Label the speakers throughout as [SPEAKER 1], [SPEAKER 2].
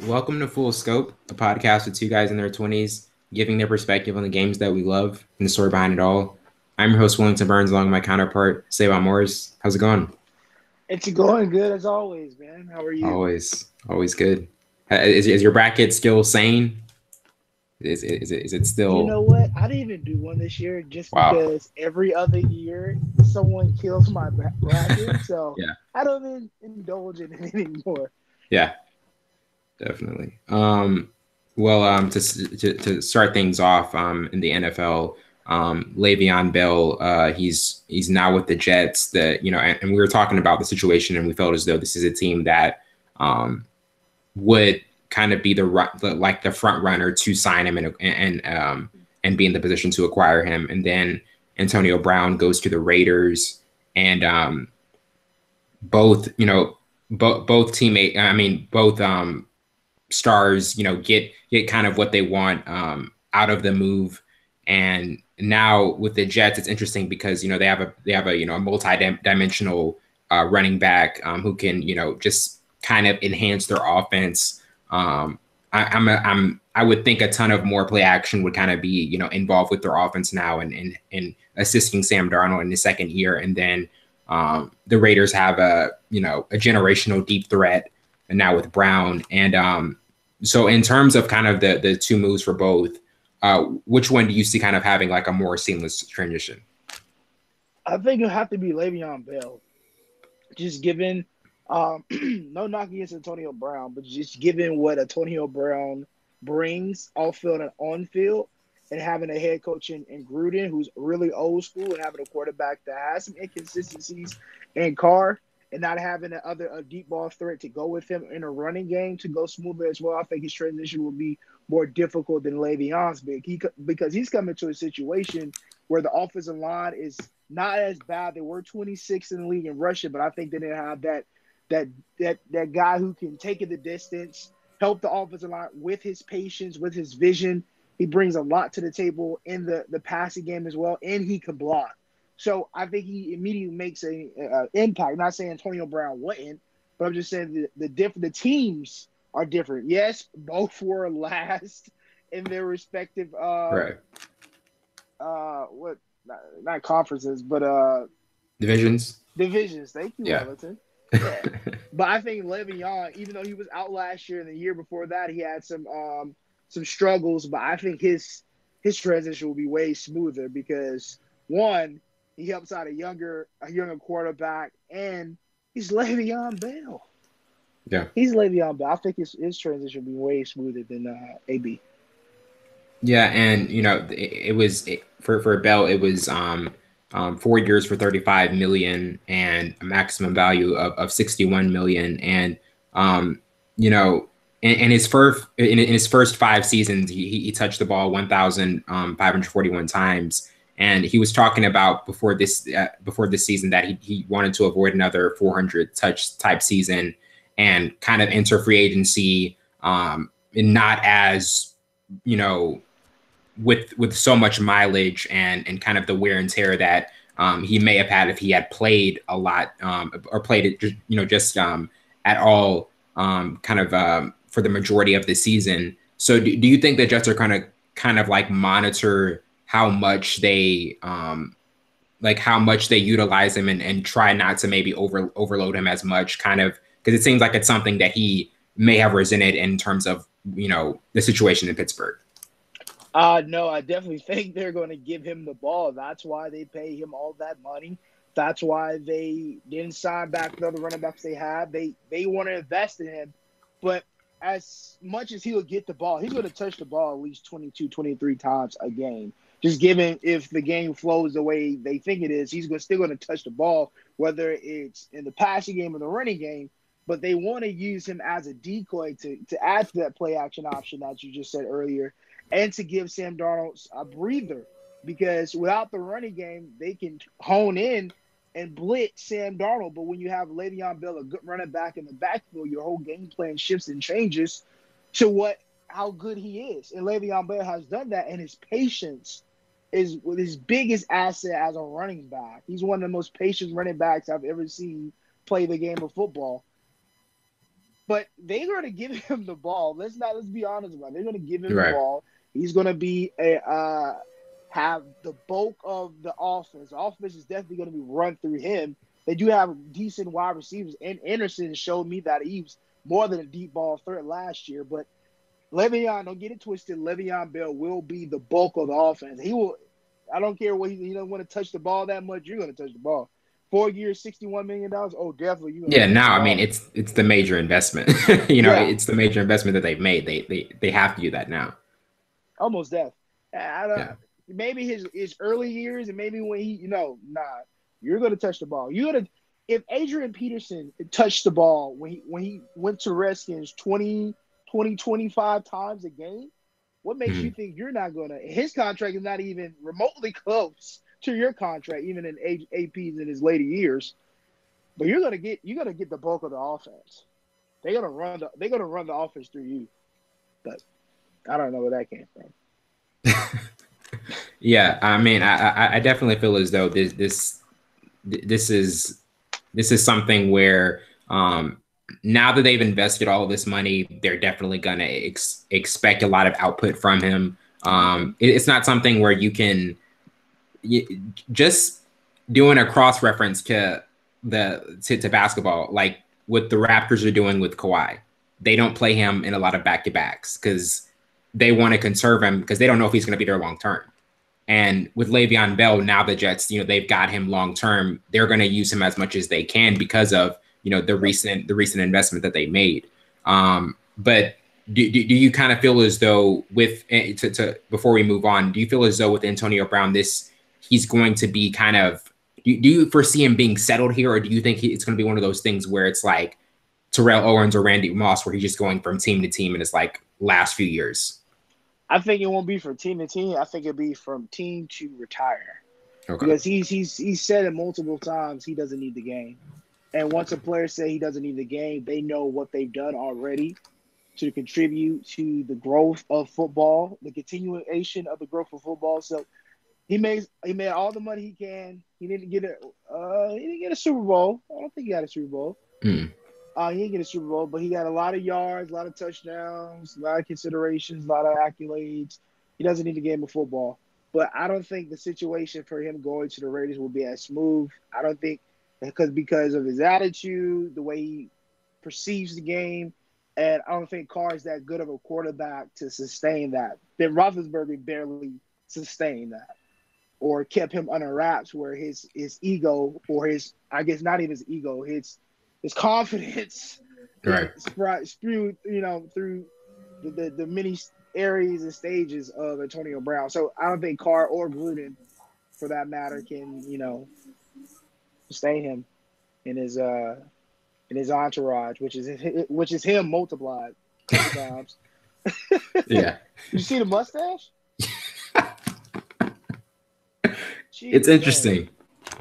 [SPEAKER 1] Welcome to Full Scope, a podcast with two guys in their 20s giving their perspective on the games that we love and the story behind it all. I'm your host, Wellington Burns, along with my counterpart, Savon Morris. How's it going?
[SPEAKER 2] It's going good as always, man. How are you?
[SPEAKER 1] Always good. Is your bracket still sane? Is it
[SPEAKER 2] You
[SPEAKER 1] still
[SPEAKER 2] know what? I didn't even do one this year just
[SPEAKER 1] wow?
[SPEAKER 2] because every other year someone kills my bracket. So
[SPEAKER 1] Yeah,
[SPEAKER 2] I don't even indulge in it anymore.
[SPEAKER 1] yeah, definitely. To start things off, in the NFL, Le'Veon Bell, he's now with the Jets. And we were talking about the situation, and we felt as though this is a team that um, would kind of be the front runner to sign him and be in the position to acquire him. And then Antonio Brown goes to the Raiders, and both you know both teammate, I mean both stars, get kind of what they want out of the move. And now with the Jets, it's interesting because they have a a multi-dimensional running back who can just kind of enhance their offense. I would think a ton of more play action would kind of be involved with their offense now, and assisting Sam Darnold in his second year. And then the Raiders have a generational deep threat, and now with Brown. And so in terms of kind of the two moves for both, which one do you see kind of having like a more seamless transition?
[SPEAKER 2] I think it'll have to be Le'Veon Bell. Just given, no knock against Antonio Brown, but just given what Antonio Brown brings off field and on field, and having a head coach in Gruden who's really old school and having a quarterback that has some inconsistencies in Carr and not having a deep ball threat to go with him in a running game to go smoother as well. I think his transition will be more difficult than Le'Veon's because he's coming to a situation where the offensive line is not as bad. They were 26th in the league in rushing, but I think they didn't have that guy who can take it the distance, help the offensive line with his patience, with his vision. He brings a lot to the table in the passing game as well, and he can block. So I think he immediately makes a impact. Not saying Antonio Brown wouldn't, but I'm just saying the teams are different. Yes, both were last in their respective
[SPEAKER 1] Right.
[SPEAKER 2] what not conferences, but
[SPEAKER 1] Divisions.
[SPEAKER 2] divisions. Thank you,
[SPEAKER 1] Yeah.
[SPEAKER 2] Wellington. Yeah, but I think Le'Veon, even though he was out last year and the year before that, he had some struggles. But I think his transition will be way smoother because one, he helps out a younger quarterback, and he's Le'Veon Bell.
[SPEAKER 1] Yeah.
[SPEAKER 2] He's Le'Veon Bell. I think his transition will be way smoother than AB.
[SPEAKER 1] Yeah, and for Bell, it was 4 years for 35 million and a maximum value of 61 million. And you know in his first 5 seasons, he touched the ball 1,541 times. And he was talking about before this season that he wanted to avoid another 400 touch type season and kind of enter free agency, and not as you know with so much mileage and kind of the wear and tear that he may have had if he had played a lot, or played it just at all, kind of for the majority of the season. So do you think the Jets are kind of like monitor how much they how much they utilize him, and try not to maybe overload him as much, kind of, because it seems like it's something that he may have resented in terms of the situation in Pittsburgh.
[SPEAKER 2] No, I definitely think they're going to give him the ball. That's why they pay him all that money. That's why they didn't sign back the other running backs they have. They want to invest in him. But as much as he'll get the ball, he's going to touch the ball at least 22, 23 times a game. Just given if the game flows the way they think it is, still going to touch the ball, whether it's in the passing game or the running game. But they want to use him as a decoy to add to that play action option that you just said earlier, and to give Sam Darnold a breather. Because without the running game, they can hone in and blitz Sam Darnold. But when you have Le'Veon Bell, a good running back in the backfield, your whole game plan shifts and changes to how good he is. And Le'Veon Bell has done that, and his patience is his biggest asset as a running back. He's one of the most patient running backs I've ever seen play the game of football. But they're going to give him the ball. Let's be honest about it. They're going to give him the
[SPEAKER 1] Right.
[SPEAKER 2] ball. He's going to be have the bulk of the offense. The offense is definitely going to be run through him. They do have decent wide receivers, and Anderson showed me that he was more than a deep ball threat last year. But Le'Veon, don't get it twisted. Le'Veon Bell will be the bulk of the offense. He will. I don't care what he doesn't want to touch the ball that much. You're going to touch the ball. 4 years, $61 million. Oh, definitely you're going to
[SPEAKER 1] Yeah,
[SPEAKER 2] touch the
[SPEAKER 1] now I
[SPEAKER 2] ball.
[SPEAKER 1] mean it's the major investment.
[SPEAKER 2] Yeah,
[SPEAKER 1] It's the major investment that they've made. They have to do that now.
[SPEAKER 2] almost death. I don't.
[SPEAKER 1] Yeah.
[SPEAKER 2] Maybe his early years, and maybe when he, nah, you're going to touch the ball. You're going to. If Adrian Peterson touched the ball when he went to Redskins 20, 25 times a game, what makes you
[SPEAKER 1] Mhm.
[SPEAKER 2] think you're not going to? His contract is not even remotely close to your contract, even in APs in his later years. But you're gonna get the bulk of the offense. They're gonna run the offense through you. But I don't know where that came from.
[SPEAKER 1] Yeah, I mean, I definitely feel as though this is something where now that they've invested all this money, they're definitely gonna expect a lot of output from him. It's not something where just doing a cross reference to basketball, like what the Raptors are doing with Kawhi. They don't play him in a lot of back to backs because they want to conserve him because they don't know if he's going to be there long term. And with Le'Veon Bell, now the Jets, they've got him long term. They're going to use him as much as they can because of the recent investment that they made. But do you kind of feel as though before we move on, do you feel as though with Antonio Brown, he's going to be kind of do you foresee him being settled here, or do you think it's going to be one of those things where it's like Terrell Owens or Randy Moss, where he's just going from team to team and it's like last few years?
[SPEAKER 2] I think it won't be from team to team. I think it'll be from team to retire.
[SPEAKER 1] Okay.
[SPEAKER 2] Because he's said it multiple times he doesn't need the game. And once a player say he doesn't need the game, they know what they've done already to contribute to the growth of football, the continuation of the growth of football. So he made all the money he can. He didn't get a Super Bowl. I don't think he got a Super Bowl.
[SPEAKER 1] Mm.
[SPEAKER 2] He didn't get a Super Bowl, but he got a lot of yards, a lot of touchdowns, a lot of considerations, a lot of accolades. He doesn't need the game of football. But I don't think the situation for him going to the Raiders will be as smooth. I don't think because of his attitude, the way he perceives the game, and I don't think Carr is that good of a quarterback to sustain that. Ben Roethlisberger barely sustained that, or kept him under wraps, where his ego, or his, I guess not even his ego, his confidence,
[SPEAKER 1] Right,
[SPEAKER 2] spewed, through the many areas and stages of Antonio Brown. So I don't think Carr or Gruden, for that matter, can sustain him in his entourage, which is him multiplied a couple times.
[SPEAKER 1] yeah.
[SPEAKER 2] You see the mustache? Jeez,
[SPEAKER 1] It's interesting.
[SPEAKER 2] Man.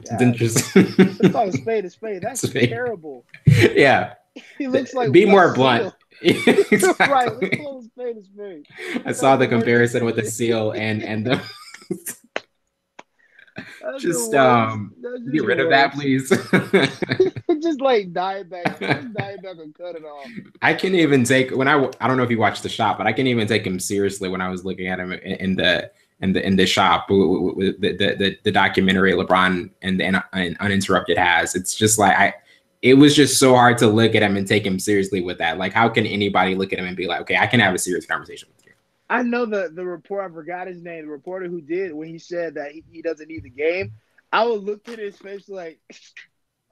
[SPEAKER 1] It's interesting.
[SPEAKER 2] Let's call a spade a spade. That's
[SPEAKER 1] Spade.
[SPEAKER 2] terrible.
[SPEAKER 1] Yeah.
[SPEAKER 2] He looks like
[SPEAKER 1] Be more
[SPEAKER 2] Seal.
[SPEAKER 1] blunt.
[SPEAKER 2] Exactly. Right. Let's call a spade a spade.
[SPEAKER 1] I saw the comparison with the seal and the just get rid of that, please.
[SPEAKER 2] Just like dive back and cut it off.
[SPEAKER 1] I can even take I don't know if you watched The Shop, but I can even take him seriously when I was looking at him in the shop with the documentary LeBron and Uninterrupted has. It's just like it was just so hard to look at him and take him seriously with that. Like, how can anybody look at him and be like, okay, I can have a serious conversation with you?
[SPEAKER 2] I know the report, I forgot his name, the reporter who did, when he said that he doesn't need the game. I would look at his face like,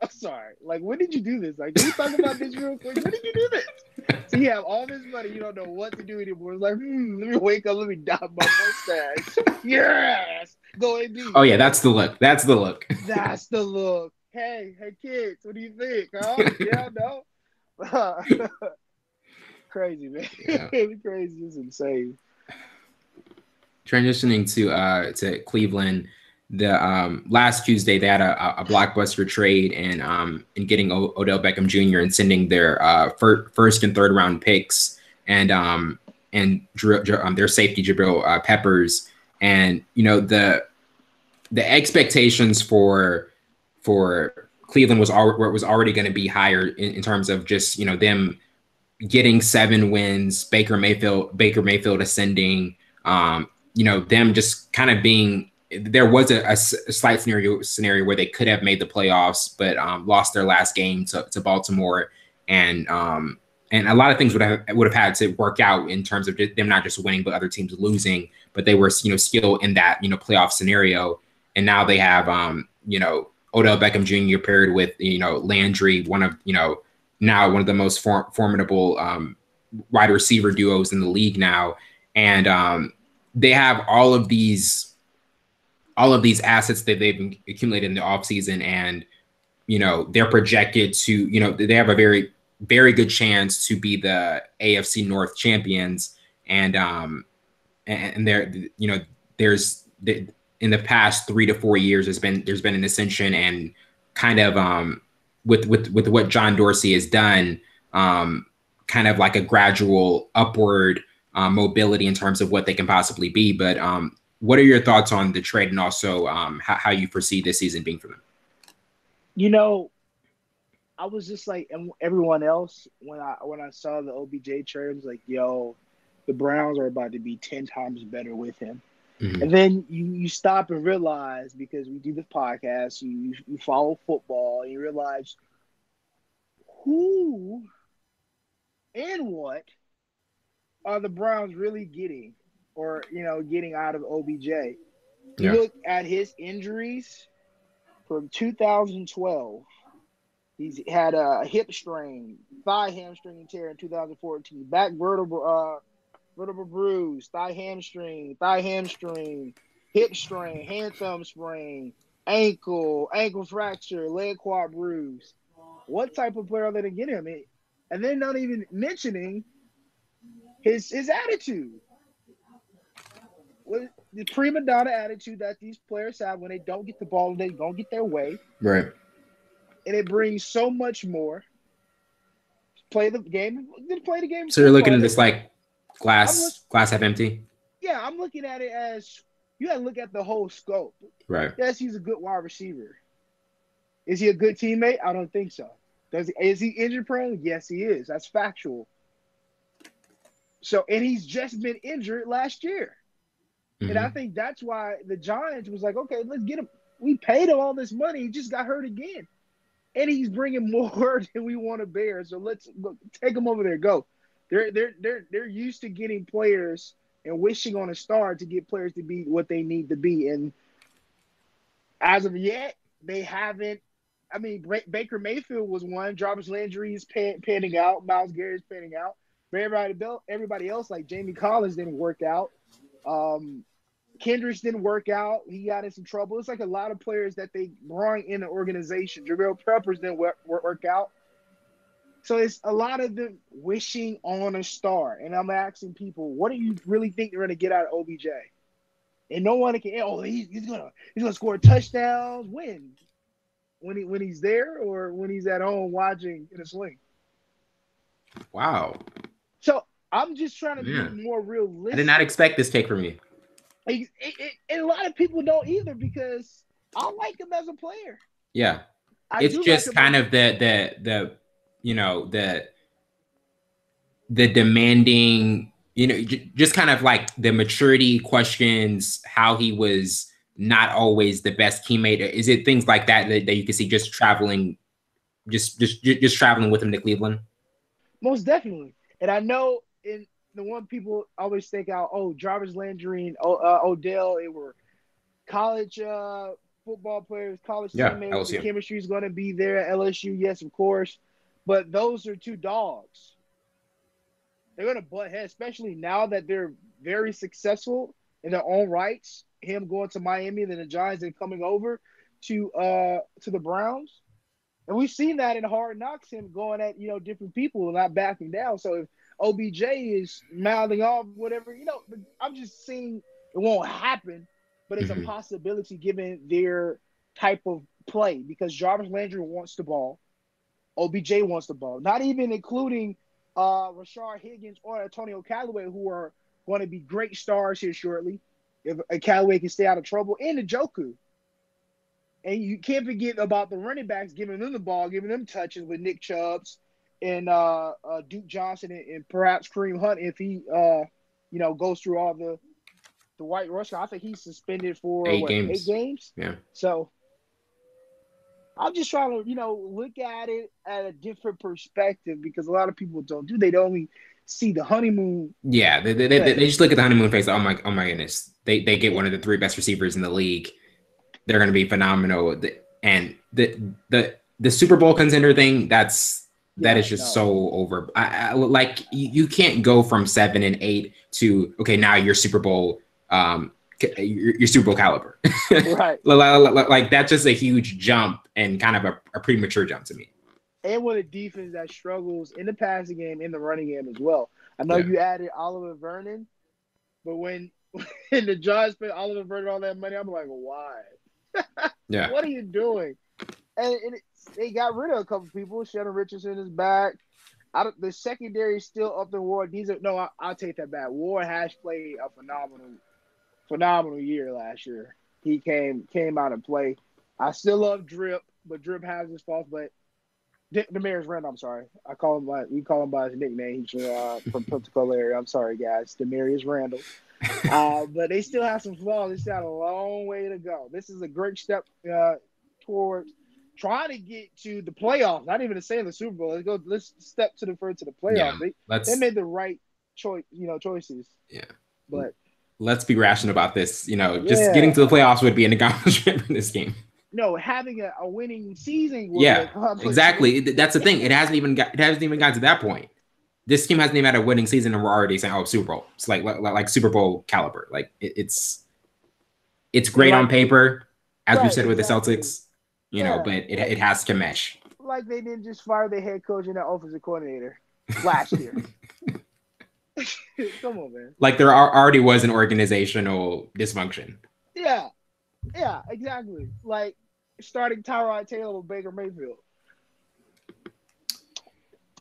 [SPEAKER 2] I'm sorry. Like, when did you do this? Like, can we talk about this real quick? When did you do this? So you have all this money, you don't know what to do anymore. It's like, let me wake up, let me dye my mustache. Yes! Go AB.
[SPEAKER 1] Oh, yeah, that's the look. That's the look.
[SPEAKER 2] That's the look. Hey, kids, what do you think? Huh? Yeah, no? Crazy, man. Yeah. Crazy is insane.
[SPEAKER 1] Transitioning to Cleveland, the last Tuesday they had a blockbuster trade and getting Odell Beckham Jr. and sending their first and third round picks and their safety Jabril Peppers, and the expectations for Cleveland was already going to be higher in terms of just them getting 7 wins, Baker Mayfield ascending, them just kind of being. There was a slight scenario where they could have made the playoffs, but lost their last game to Baltimore, and a lot of things would have had to work out in terms of them not just winning, but other teams losing. But they were still in that playoff scenario, and now they have Odell Beckham Jr. paired with Landry, one of now one of the most formidable wide receiver duos in the league now, and they have all of these assets that they've accumulated in the offseason, and they're projected to they have a very very good chance to be the AFC North champions, and there's in the past 3 to 4 years there's been an ascension, and kind of with what John Dorsey has done, kind of like a gradual upward mobility in terms of what they can possibly be. But what are your thoughts on the trade, and also how you foresee this season being for them?
[SPEAKER 2] I was just like everyone else when I saw the OBJ trade. I was like, yo, the Browns are about to be 10 times better with him. Mm-hmm. And then you stop and realize, because we do this podcast, you follow football, and you realize who and what are the Browns really getting, or getting out of OBJ. You look at his injuries from 2012. He's had a hip strain, thigh hamstring tear in 2014, back vertebral bruise, thigh hamstring, hip strain, hand thumb sprain, ankle fracture, leg quad bruise. What type of player are they to get him? And then not even mentioning his attitude. The prima donna attitude that these players have when they don't get the ball, they don't get their way.
[SPEAKER 1] Right.
[SPEAKER 2] And it brings so much more. Play the game.
[SPEAKER 1] So you're looking at this like glass half empty?
[SPEAKER 2] Yeah, I'm looking at it as you got to look at the whole scope.
[SPEAKER 1] Right.
[SPEAKER 2] Yes, he's a good wide receiver. Is he a good teammate? I don't think so. Is he injury prone? Yes, he is. That's factual. So, and he's just been injured last year. Mm-hmm. And I think that's why the Giants was like, okay, let's get him. We paid him all this money. He just got hurt again. And he's bringing more than we want to bear. So let's take him over there. Go. They're used to getting players and wishing on a star to get players to be what they need to be. And as of yet, they haven't. I mean, Baker Mayfield was one. Jarvis Landry is panning out. Myles Garrett is panning out. But everybody else, like Jamie Collins, didn't work out. Kendricks didn't work out. He got in some trouble. It's like a lot of players that they brought in the organization. Jabril Peppers didn't work out. So it's a lot of them wishing on a star. And I'm asking people, what do you really think they're going to get out of OBJ? And no one can, he's gonna score touchdowns. When he's there, or when he's at home watching in a sling?
[SPEAKER 1] Wow.
[SPEAKER 2] So I'm just trying to be more realistic.
[SPEAKER 1] I did not expect this take from you.
[SPEAKER 2] And a lot of people don't either, because I like him as a player.
[SPEAKER 1] Yeah, it's just kind of the demanding, just kind of like the maturity questions, how he was not always the best teammate. Is it things like that you can see just traveling, just traveling with him to Cleveland?
[SPEAKER 2] Most definitely. And I know in the one people always think out, Jarvis Landry and Odell, they were college football players, college teammates. LSU. The chemistry is going to be there at LSU, yes, of course. But those are two dogs. They're going to butt heads, especially now that they're very successful in their own rights. Him going to Miami, then the Giants, and coming over to the Browns. And we've seen that in Hard Knocks, him going at, different people and not backing down. So if OBJ is mouthing off, whatever, I'm just saying it won't happen, but it's a possibility given their type of play, because Jarvis Landry wants the ball. OBJ wants the ball. Not even including Rashard Higgins or Antonio Callaway, who are going to be great stars here shortly, if Callaway can stay out of trouble, and Njoku. And you can't forget about the running backs, giving them the ball, giving them touches with Nick Chubbs and Duke Johnson and perhaps Kareem Hunt if he goes through all the White Rush. I think he's suspended for
[SPEAKER 1] Eight
[SPEAKER 2] what, 8
[SPEAKER 1] games.
[SPEAKER 2] games.
[SPEAKER 1] Yeah.
[SPEAKER 2] So I'm just trying to look at it at a different perspective because a lot of people don't do. They only see the honeymoon.
[SPEAKER 1] Yeah, they just look at the honeymoon phase. Oh my goodness, they get one of the 3 best receivers in the league. They're going to be phenomenal. And the Super Bowl contender thing, that is just so over. Like you can't go from 7 and 8 to okay, now you're Super Bowl your Super Bowl caliber.
[SPEAKER 2] Right.
[SPEAKER 1] Like that's just a huge jump and kind of a premature jump to me.
[SPEAKER 2] And with a defense that struggles in the passing game, in the running game as well. I know you added Oliver Vernon, but when the Giants paid Oliver Vernon all that money, I'm like, why?
[SPEAKER 1] Yeah.
[SPEAKER 2] What are you doing? And they got rid of a couple people. Sheldon Richardson is back. The secondary is still up in Ward. I'll take that back. Ward has played a phenomenal year last year. He came out and played. I still love Drip, but Drip has his faults. But Demarius Randall, I'm sorry. We call him by his nickname. He's from Pensacola area. I'm sorry, guys. Demarius Randall. But they still have some flaws. They still have a long way to go. This is a great step towards trying to get to the playoffs. Not even to say in the Super Bowl. Let's step to the playoffs.
[SPEAKER 1] Yeah,
[SPEAKER 2] they made the right choices.
[SPEAKER 1] Yeah.
[SPEAKER 2] But
[SPEAKER 1] let's be rational about this. Just getting to the playoffs would be an accomplishment for this game.
[SPEAKER 2] No, having a winning season.
[SPEAKER 1] Exactly. That's the thing. It hasn't even gotten to that point. This team hasn't even had a winning season, and we're already saying, "Oh, Super Bowl." It's like Super Bowl caliber. Like it's great on paper, as we said with the Celtics. But it has to mesh.
[SPEAKER 2] Like they didn't just fire their head coach and their offensive coordinator last year. Come on, man.
[SPEAKER 1] Like there already was an organizational dysfunction.
[SPEAKER 2] Yeah, exactly. Like starting Tyrod Taylor with Baker Mayfield.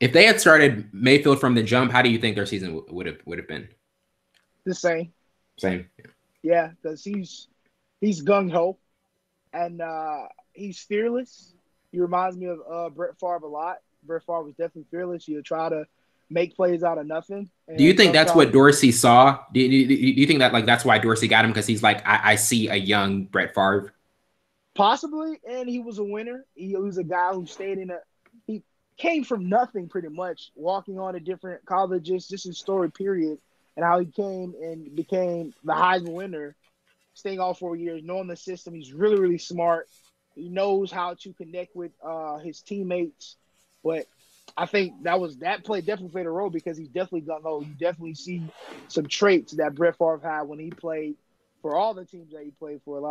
[SPEAKER 1] If they had started Mayfield from the jump, how do you think their season would have been?
[SPEAKER 2] The same.
[SPEAKER 1] Same.
[SPEAKER 2] Yeah, because he's gung ho, and he's fearless. He reminds me of Brett Favre a lot. Brett Favre was definitely fearless. He'll try to make plays out of nothing.
[SPEAKER 1] Do you think that's what Dorsey saw? Do you think that that's why Dorsey got him? Because he's like, I see a young Brett Favre.
[SPEAKER 2] Possibly, and he was a winner. He was a guy who he came from nothing pretty much, walking on to different colleges, just his story period, and how he came and became the Heisman winner, staying all 4 years, knowing the system. He's really, really smart. He knows how to connect with his teammates. But I think that play definitely played a role because he's definitely gung-ho. You definitely see some traits that Brett Favre had when he played for all the teams that he played for.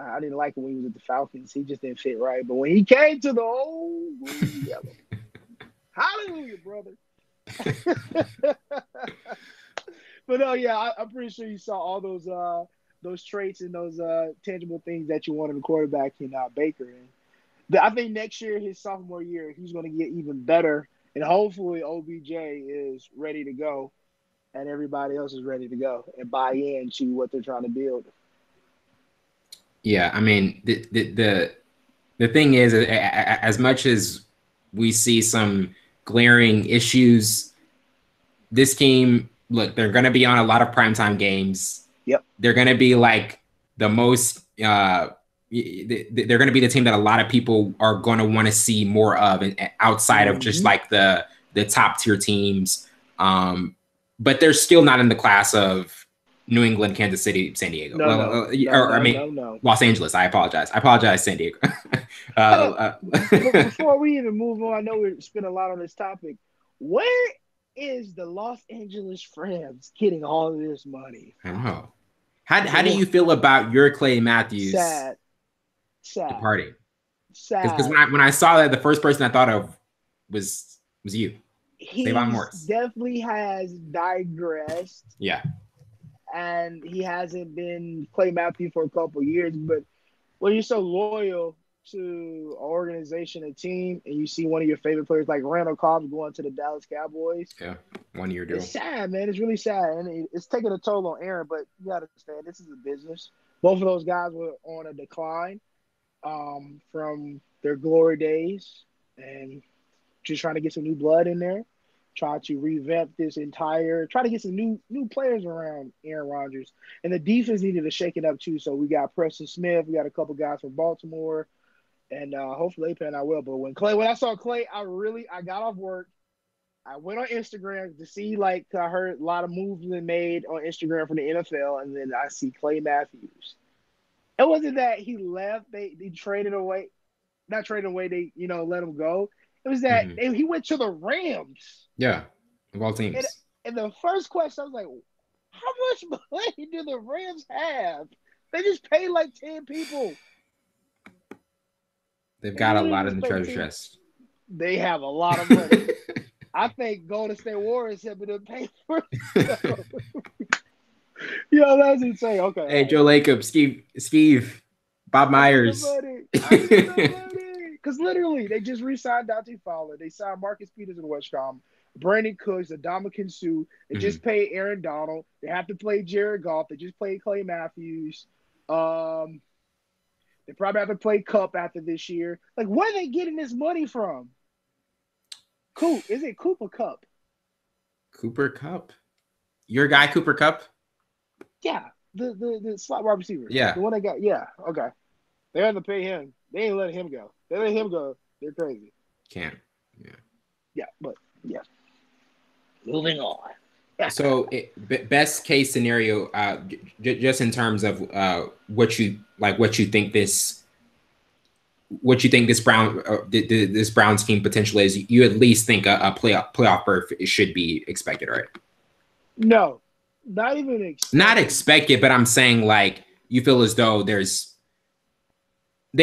[SPEAKER 2] I didn't like him when he was at the Falcons. He just didn't fit right. But when he came to the old green yellow, hallelujah, brother. But no, yeah, I'm pretty sure you saw all those traits and those tangible things that you want in a quarterback in Baker. And I think next year, his sophomore year, he's going to get even better. And hopefully OBJ is ready to go and everybody else is ready to go and buy into what they're trying to build.
[SPEAKER 1] Yeah, I mean, the thing is, as much as we see some glaring issues, this team, look, they're going to be on a lot of primetime games.
[SPEAKER 2] Yep.
[SPEAKER 1] They're going to be like the most they're going to be the team that a lot of people are going to want to see more of outside of just like the top tier teams. But they're still not in the class of New England, Kansas City, San Diego.
[SPEAKER 2] No.
[SPEAKER 1] Los Angeles. I apologize, San Diego.
[SPEAKER 2] Before we even move on, I know we spent a lot on this topic. Where is the Los Angeles Rams getting all of this money?
[SPEAKER 1] I don't know. How do you feel about your Clay Matthews
[SPEAKER 2] sad
[SPEAKER 1] departing?
[SPEAKER 2] Sad.
[SPEAKER 1] Because when I saw that, the first person I thought of was you.
[SPEAKER 2] He definitely has digressed.
[SPEAKER 1] Yeah.
[SPEAKER 2] And he hasn't been Clay Matthews for a couple of years. But when you're so loyal to an organization, a team, and you see one of your favorite players like Randall Cobb going to the Dallas Cowboys.
[SPEAKER 1] Yeah, 1 year deal.
[SPEAKER 2] It's sad, man. It's really sad. And it's taking a toll on Aaron, but you got to understand, this is a business. Both of those guys were on a decline from their glory days. And just trying to get some new blood in there, trying to revamp this entire, try to get some new players around Aaron Rodgers. And the defense needed to shake it up too. So we got Preston Smith, we got a couple guys from Baltimore, and hopefully they pan out well. But when I saw Clay, I got off work. I went on Instagram to see, like, I heard a lot of moves been made on Instagram from the NFL, and then I see Clay Matthews. It wasn't that he left; they traded away, not traded away. They let him go. It was that he went to the Rams.
[SPEAKER 1] Yeah, of all teams.
[SPEAKER 2] And the first question, I was like, how much money do the Rams have? They just paid like 10 people.
[SPEAKER 1] They've got a lot in the treasure chest.
[SPEAKER 2] They have a lot of money. I think Golden State Warriors have been paying for it. Yo, that's insane. Okay.
[SPEAKER 1] Hey, Joe Lacob, Steve, Bob Myers.
[SPEAKER 2] Because literally, they just re-signed Dante Fowler. They signed Marcus Peters in West Ham, Brandon Cooks, Ndamukong Suh. They just paid Aaron Donald. They have to play Jared Goff. They just played Clay Matthews. They probably have to play Cup after this year. Like, where are they getting this money from? Is it Cooper Kupp?
[SPEAKER 1] Cooper Kupp? Your guy, Cooper Kupp?
[SPEAKER 2] Yeah, the slot wide receiver.
[SPEAKER 1] Yeah.
[SPEAKER 2] The one they got. Yeah, okay. They had to pay him. They ain't letting him go. They let him go. They're crazy.
[SPEAKER 1] Can't. Yeah.
[SPEAKER 2] Yeah, but yeah. Moving on. Yeah.
[SPEAKER 1] So, best case scenario, just in terms of what you think this Browns team potential is, you at least think a playoff berth should be expected, right?
[SPEAKER 2] No, not even expected.
[SPEAKER 1] Not expected, but I'm saying, like, you feel as though they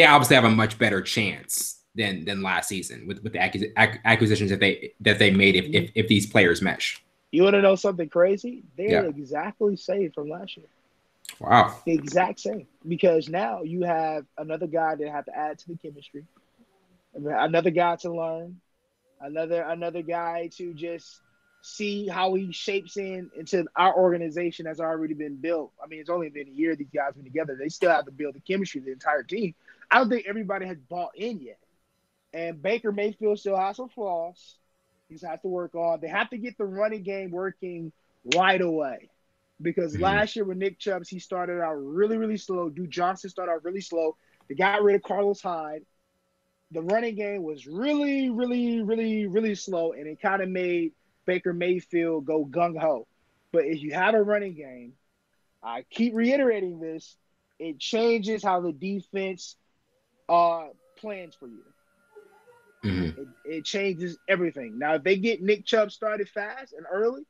[SPEAKER 1] obviously have a much better chance than last season with the acquisitions that they made if these players mesh.
[SPEAKER 2] You want to know something crazy? They're exactly same from last year.
[SPEAKER 1] Wow.
[SPEAKER 2] The exact same. Because now you have another guy that have to add to the chemistry, another guy to learn, another guy to just see how he shapes into our organization that's already been built. I mean, it's only been a year these guys been together. They still have to build the chemistry of the entire team. I don't think everybody has bought in yet. And Baker Mayfield still has some flaws. He's have to work on. They have to get the running game working right away. Because last year with Nick Chubb, he started out really, really slow. Duke Johnson started out really slow. They got rid of Carlos Hyde. The running game was really, really, really, really slow, and it kind of made Baker Mayfield go gung-ho. But if you have a running game, I keep reiterating this, it changes how the defense plans for you. It changes everything. Now, if they get Nick Chubb started fast and early,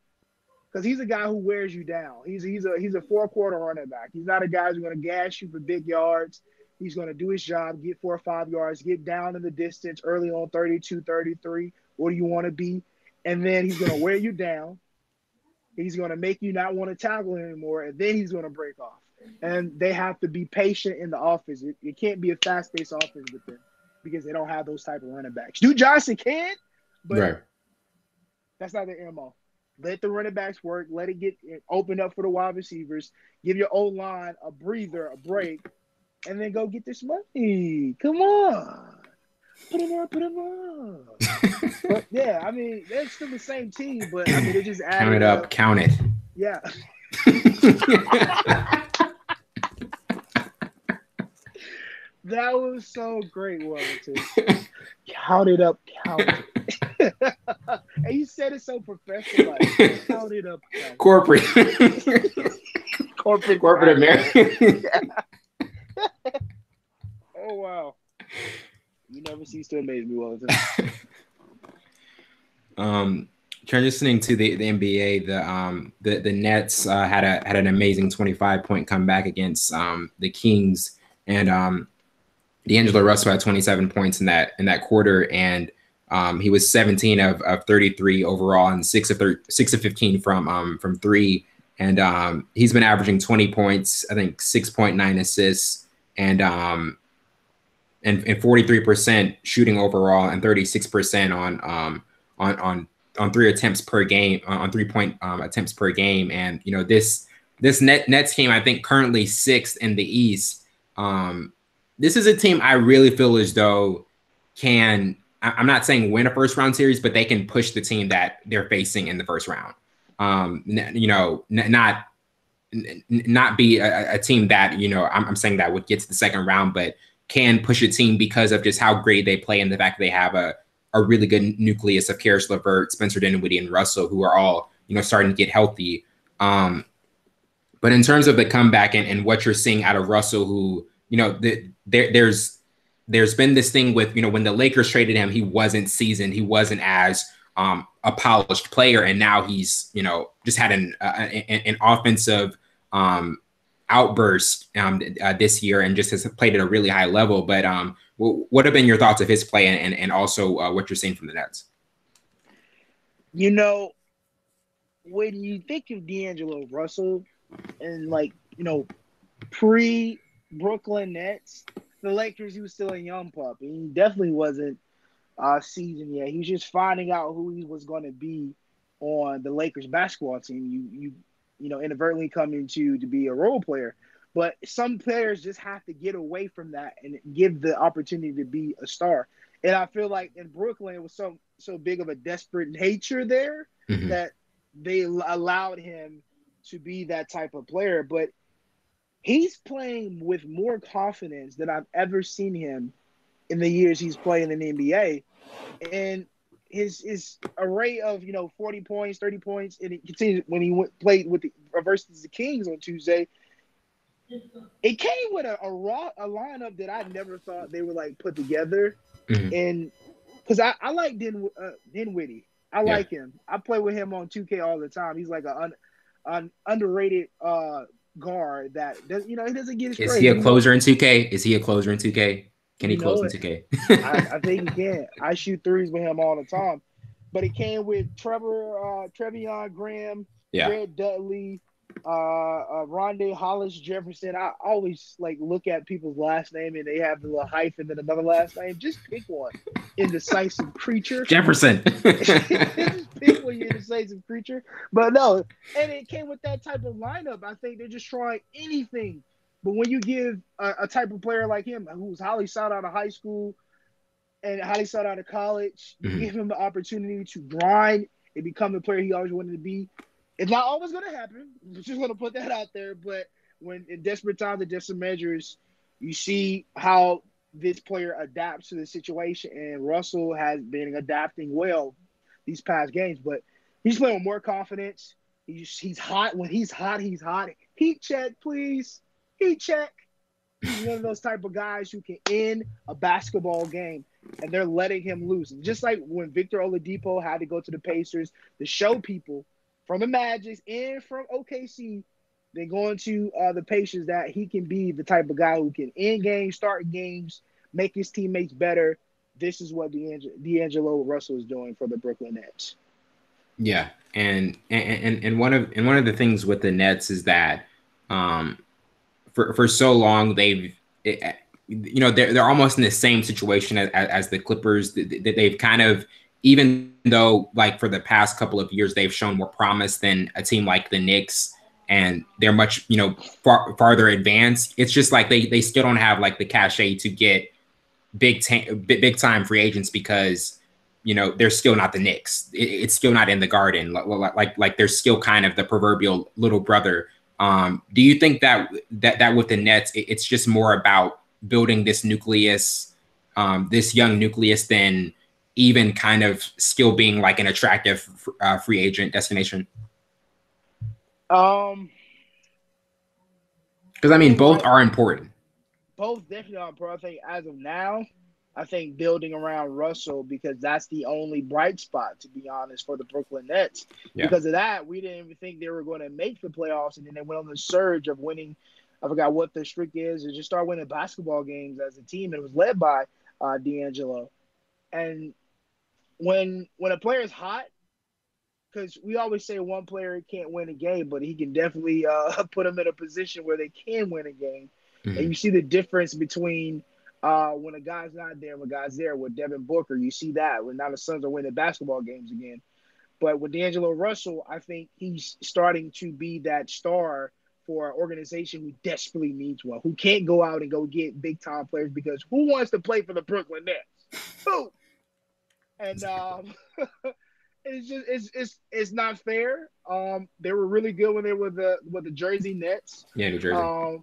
[SPEAKER 2] because he's a guy who wears you down. He's a four-quarter running back. He's not a guy who's going to gas you for big yards. He's going to do his job, get 4 or 5 yards, get down in the distance early on 32, 33. What do you want to be? And then he's going to wear you down. He's going to make you not want to tackle anymore, and then he's going to break off. And they have to be patient in the offense. It can't be a fast-paced offense with them because they don't have those type of running backs. Duke Johnson can, but that's not their MO. Let the running backs work. Let it get open up for the wide receivers. Give your O-line a breather, a break, and then go get this money. Come on. Put him on. But, yeah, I mean, they're still the same team, but, I mean, they just added
[SPEAKER 1] Count it up. Count it.
[SPEAKER 2] Yeah. That was so great, Wellington. Count it up, count it. And you said it so professional, like, count it up, count it.
[SPEAKER 1] Corporate America.
[SPEAKER 2] Oh, wow. You never cease to amaze me, Wellington.
[SPEAKER 1] Transitioning to the NBA, the Nets had an amazing 25-point comeback against the Kings, and D'Angelo Russell had 27 points in that quarter, and he was 17 of 33 overall and 6 of 15 from three, and he's been averaging 20 points, I think 6.9 assists, and 43% shooting overall, and 36% on 3 attempts per game, on 3-point attempts per game. And, you know, this Nets team, I think currently 6th in the East. This is a team I really feel as though can I'm not saying win a first round series, but they can push the team that they're facing in the first round. Not be a team that, I'm saying that would get to the second round, but can push a team because of just how great they play and the fact that they have a really good nucleus of Caris LeVert, Spencer Dinwiddie, and Russell, who are all, starting to get healthy. But in terms of the comeback and what you're seeing out of Russell, who, there's been this thing with, when the Lakers traded him, he wasn't seasoned. He wasn't as a polished player. And now he's, just had an offensive outburst this year and just has played at a really high level. But what have been your thoughts of his play and also what you're seeing from the Nets?
[SPEAKER 2] When you think of D'Angelo Russell and pre-Brooklyn Nets, the Lakers, he was still a young pup. And he definitely wasn't seasoned yet. He was just finding out who he was going to be on the Lakers basketball team. You inadvertently coming to be a role player. But some players just have to get away from that and give the opportunity to be a star. And I feel like in Brooklyn, it was so big of a desperate nature there that they allowed him to be that type of player. But he's playing with more confidence than I've ever seen him in the years he's playing in the NBA. And his array of 40 points, 30 points, and it continued when he played with versus the Kings on Tuesday. It came with a lineup that I never thought they would put together, and because I like Dinwiddie, I like him. I play with him on 2K all the time. He's like an underrated guard that does he doesn't get his
[SPEAKER 1] credit. Is he a closer in 2K? Is he a closer in 2K? Can he close in 2K?
[SPEAKER 2] I think he can. I shoot threes with him all the time. But it came with Treveon Graham, Red Dudley, Rondé Hollis Jefferson. I always look at people's last name and they have the little hyphen and another last name. Just pick one. Indecisive creature.
[SPEAKER 1] Jefferson.
[SPEAKER 2] Just pick one, you indecisive creature. But no, and it came with that type of lineup. I think they're just trying anything. But when you give a type of player like him, who's highly sought out of high school and highly sought out of college, you give him the opportunity to grind and become the player he always wanted to be. It's not always going to happen. I'm just going to put that out there. But when in desperate times and desperate measures, you see how this player adapts to the situation. And Russell has been adapting well these past games. But he's playing with more confidence. He's hot. When he's hot, he's hot. Heat check, please. Heat check. He's one of those type of guys who can end a basketball game, and they're letting him loose. And just like when Victor Oladipo had to go to the Pacers to show people from the Magic and from OKC, they're going to the Pacers that he can be the type of guy who can end games, start games, make his teammates better. This is what D'Angelo Russell is doing for the Brooklyn Nets.
[SPEAKER 1] Yeah, and one of the things with the Nets is that for so long they're almost in the same situation as the Clippers. They've kind of, even though for the past couple of years they've shown more promise than a team like the Knicks, and they're much farther advanced. It's just they still don't have the cachet to get big time free agents because they're still not the Knicks. It's still not in the Garden. They're still kind of the proverbial little brother. Do you think that with the Nets, it's just more about building this nucleus, this young nucleus, than even kind of still being an attractive free agent destination? Because both are important.
[SPEAKER 2] Both definitely are important. I think as of now, building around Russell, because that's the only bright spot, to be honest, for the Brooklyn Nets. Yeah. Because of that, we didn't even think they were going to make the playoffs, and then they went on the surge of winning. I forgot what the streak is. They just start winning basketball games as a team, and it was led by D'Angelo. And when a player is hot, because we always say one player can't win a game, but he can definitely put them in a position where they can win a game. Mm-hmm. And you see the difference between when a guy's not there, when a guy's there. With Devin Booker, you see that. When now the Suns are winning basketball games again. But with D'Angelo Russell, I think he's starting to be that star for an organization who desperately needs one, who can't go out and go get big-time players, because who wants to play for the Brooklyn Nets? Who? and it's not fair. They were really good when they were the Jersey Nets.
[SPEAKER 1] Yeah, New Jersey.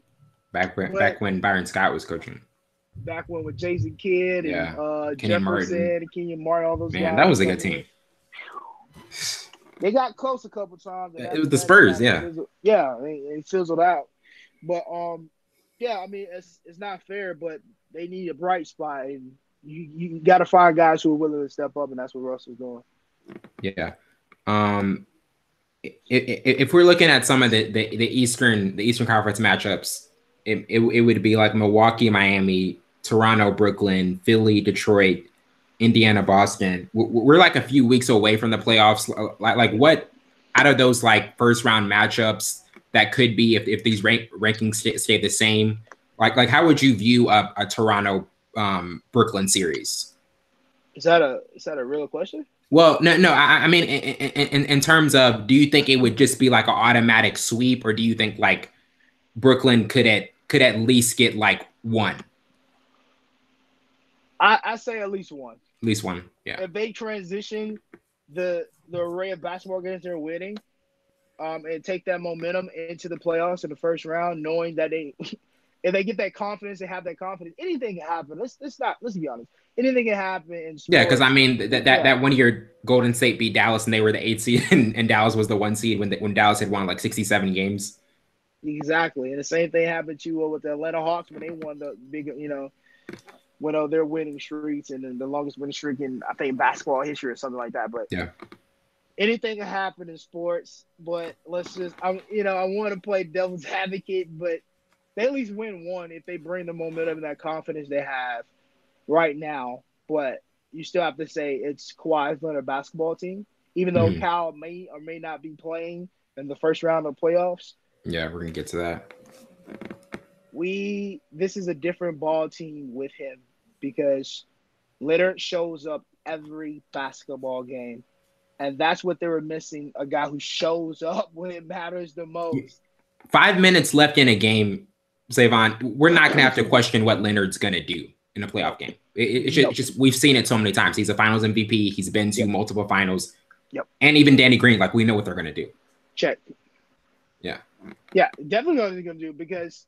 [SPEAKER 2] But
[SPEAKER 1] Back when Byron Scott was coaching.
[SPEAKER 2] back when with Jason Kidd and
[SPEAKER 1] Yeah. Kenyon
[SPEAKER 2] Jefferson
[SPEAKER 1] Martin.
[SPEAKER 2] and Kenyon Martin, all those
[SPEAKER 1] Man,
[SPEAKER 2] guys.
[SPEAKER 1] that was a good team.
[SPEAKER 2] They got close a couple times.
[SPEAKER 1] It was the Spurs, yeah.
[SPEAKER 2] Yeah, it fizzled out. But yeah, I mean it's not fair, but they need a bright spot, and you got to find guys who are willing to step up, and that's what Russell's doing.
[SPEAKER 1] Yeah. If we're looking at some of the Eastern Conference matchups, it would be like Milwaukee, Miami, Toronto, Brooklyn, Philly, Detroit, Indiana, Boston. We're like a few weeks away from the playoffs. Like what out of those like first round matchups that could be if these rankings stay the same? Like how would you view a Toronto Brooklyn series?
[SPEAKER 2] Is that a real question?
[SPEAKER 1] Well, no. I mean, in terms of, do you think it would just be like an automatic sweep, or do you think like Brooklyn could at least get like one?
[SPEAKER 2] I say at least one.
[SPEAKER 1] At least one, yeah.
[SPEAKER 2] If they transition the array of basketball games they're winning, and take that momentum into the playoffs in the first round, knowing that if they get that confidence, they have that confidence, anything can happen. Let's be honest. Anything can happen in sports.
[SPEAKER 1] Yeah, because I mean that 1 year Golden State beat Dallas and they were the 8th seed and Dallas was the 1 seed when Dallas had won like 67 games.
[SPEAKER 2] Exactly, and the same thing happened to with the Atlanta Hawks when they won the big, when their winning streaks and the longest winning streak in I think basketball history or something like that. But
[SPEAKER 1] yeah,
[SPEAKER 2] anything can happen in sports. But let's just I want to play devil's advocate, but they at least win one if they bring the momentum and that confidence they have right now. But you still have to say it's Kawhi's Leonard basketball team, even though Cal may or may not be playing in the first round of playoffs.
[SPEAKER 1] Yeah, we're gonna get to that.
[SPEAKER 2] This is a different ball team with him because Leonard shows up every basketball game, and that's what they were missing, a guy who shows up when it matters the most.
[SPEAKER 1] 5 minutes left in a game, Zavon, we're not gonna have to question what Leonard's gonna do in a playoff game. It's just we've seen it so many times. He's a Finals MVP. He's been to multiple finals.
[SPEAKER 2] Yep.
[SPEAKER 1] And even Danny Green, like we know what they're gonna do.
[SPEAKER 2] Check.
[SPEAKER 1] Yeah.
[SPEAKER 2] Yeah, definitely know what they're gonna do because,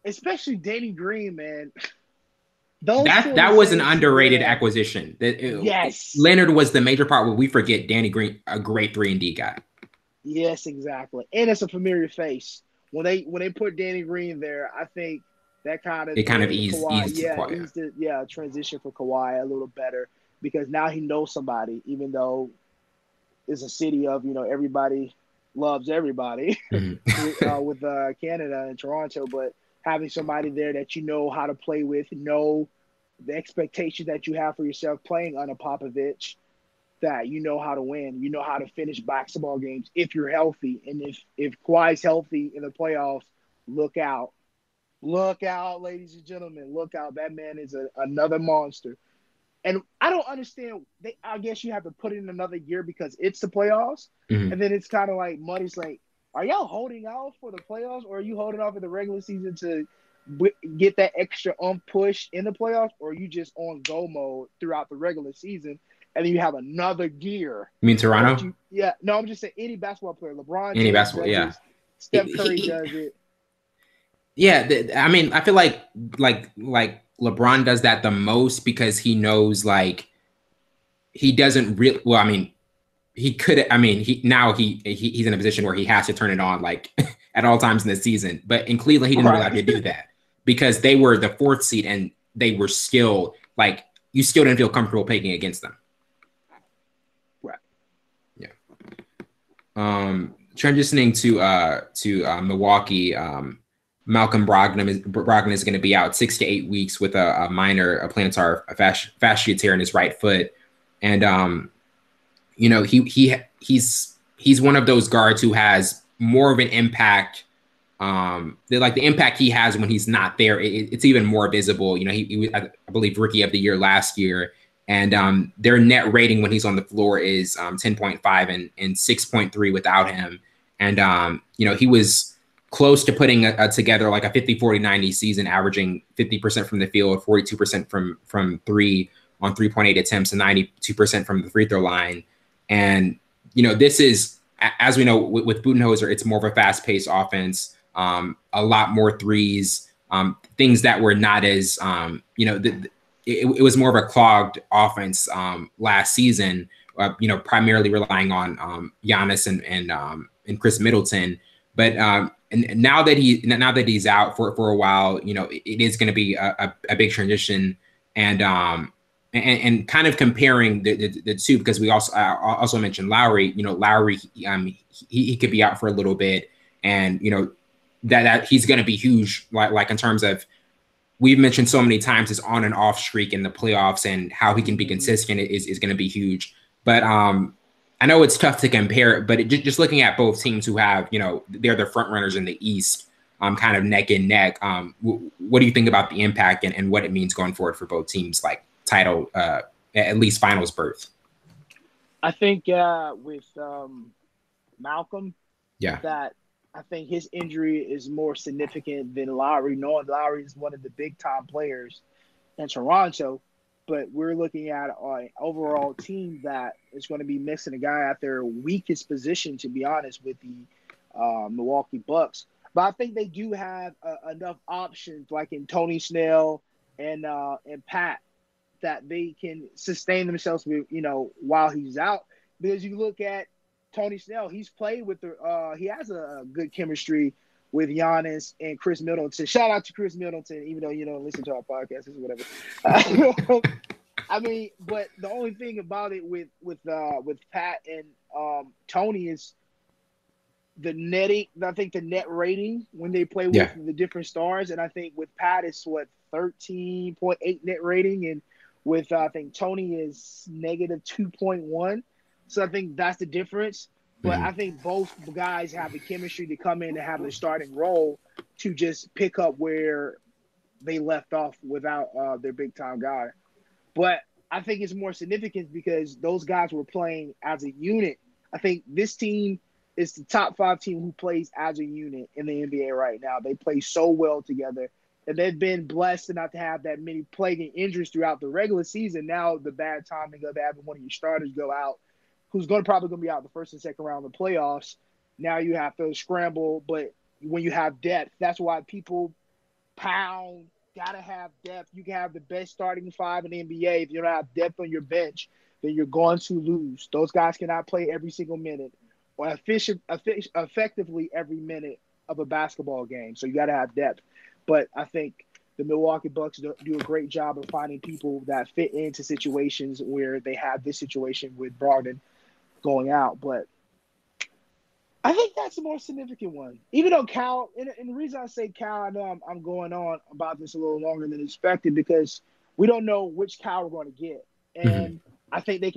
[SPEAKER 2] especially Danny Green, man.
[SPEAKER 1] That was an underrated acquisition.
[SPEAKER 2] Yes.
[SPEAKER 1] Leonard was the major part where we forget Danny Green, a great 3-and-D guy.
[SPEAKER 2] Yes, exactly. And it's a familiar face. When they put Danny Green there, I think that kind of
[SPEAKER 1] eased Kawhi.
[SPEAKER 2] Eased transition for Kawhi a little better because now he knows somebody, even though it's a city of everybody loves everybody with Canada and Toronto, but having somebody there that you know how to play with, know the expectation that you have for yourself playing under Popovich, that you know how to win, you know how to finish basketball games if you're healthy. And if Kawhi's healthy in the playoffs, look out. Look out, ladies and gentlemen. Look out. That man is another monster. And I don't understand. I guess you have to put in another year because it's the playoffs.
[SPEAKER 1] Mm-hmm.
[SPEAKER 2] And then it's kind of like money's like, are y'all holding out for the playoffs or are you holding off in the regular season to get that extra push in the playoffs, or are you just on go mode throughout the regular season and then you have another gear?
[SPEAKER 1] You mean Toronto?
[SPEAKER 2] No, I'm just saying any basketball player. LeBron
[SPEAKER 1] Any basketball, yeah.
[SPEAKER 2] Steph Curry does it.
[SPEAKER 1] Yeah, I mean, I feel like LeBron does that the most because he knows like he doesn't really. Well, I mean, he could. I mean, he's in a position where he has to turn it on like at all times in the season. But in Cleveland, he didn't really have to do that because they were the 4th seed and they were still like you still didn't feel comfortable picking against them.
[SPEAKER 2] Right.
[SPEAKER 1] Yeah. Transitioning to Milwaukee. Malcolm Brogdon is going to be out 6 to 8 weeks with a minor plantar fascia tear in his right foot, and he's one of those guards who has more of an impact. The impact he has when he's not there, it's even more visible. He was, I believe, Rookie of the Year last year, and their net rating when he's on the floor is 10.5 and 6.3 without him, and he was close to putting together like a 50-40-90 season, averaging 50% from the field, 42% from 3 on 3.8 attempts and 92% from the free throw line. And, this is, as we know, with Budenholzer, it's more of a fast-paced offense, a lot more threes, things that were not as, it was more of a clogged offense last season, primarily relying on Giannis and Chris Middleton. But and now that he's out for a while, it is going to be a big transition, and kind of comparing the two, because we also mentioned Lowry. Lowry, he could be out for a little bit, and that he's going to be huge, like in terms of, we've mentioned so many times, his on and off streak in the playoffs and how he can be consistent is going to be huge. But I know it's tough to compare, but just looking at both teams who have, they're the front runners in the East, kind of neck and neck. What do you think about the impact and what it means going forward for both teams, like title, at least finals berth?
[SPEAKER 2] I think with Malcolm, that I think his injury is more significant than Lowry, knowing Lowry is one of the big time players in Toronto. But we're looking at an overall team that is going to be missing a guy at their weakest position, to be honest, with the Milwaukee Bucks. But I think they do have enough options, like in Tony Snell and Pat, that they can sustain themselves with, while he's out. Because you look at Tony Snell, he's played with he has a good chemistry with Giannis and Chris Middleton. Shout out to Chris Middleton, even though you don't listen to our podcast or whatever. I mean, but the only thing about it with Pat and Tony is the netting. I think the net rating when they play with the different stars, and I think with Pat it's 13.8 net rating, and with I think Tony is negative 2.1. So I think that's the difference. But I think both guys have the chemistry to come in and have the starting role to just pick up where they left off without their big-time guy. But I think it's more significant because those guys were playing as a unit. I think this team is the top 5 team who plays as a unit in the NBA right now. They play so well together. And they've been blessed not to have that many plaguing injuries throughout the regular season. Now the bad timing of having one of your starters go out, who's probably going to be out the first and second round of the playoffs. Now you have to scramble, but when you have depth, that's why people pound, got to have depth. You can have the best starting 5 in the NBA. If you don't have depth on your bench, then you're going to lose. Those guys cannot play every single minute or effectively every minute of a basketball game. So you got to have depth. But I think the Milwaukee Bucks do a great job of finding people that fit into situations where they have this situation with Brogdon going out. But I think that's the more significant one. Even though Cal, and the reason I say Cal, I know I'm going on about this a little longer than expected because we don't know which Cal we're going to get. And I think they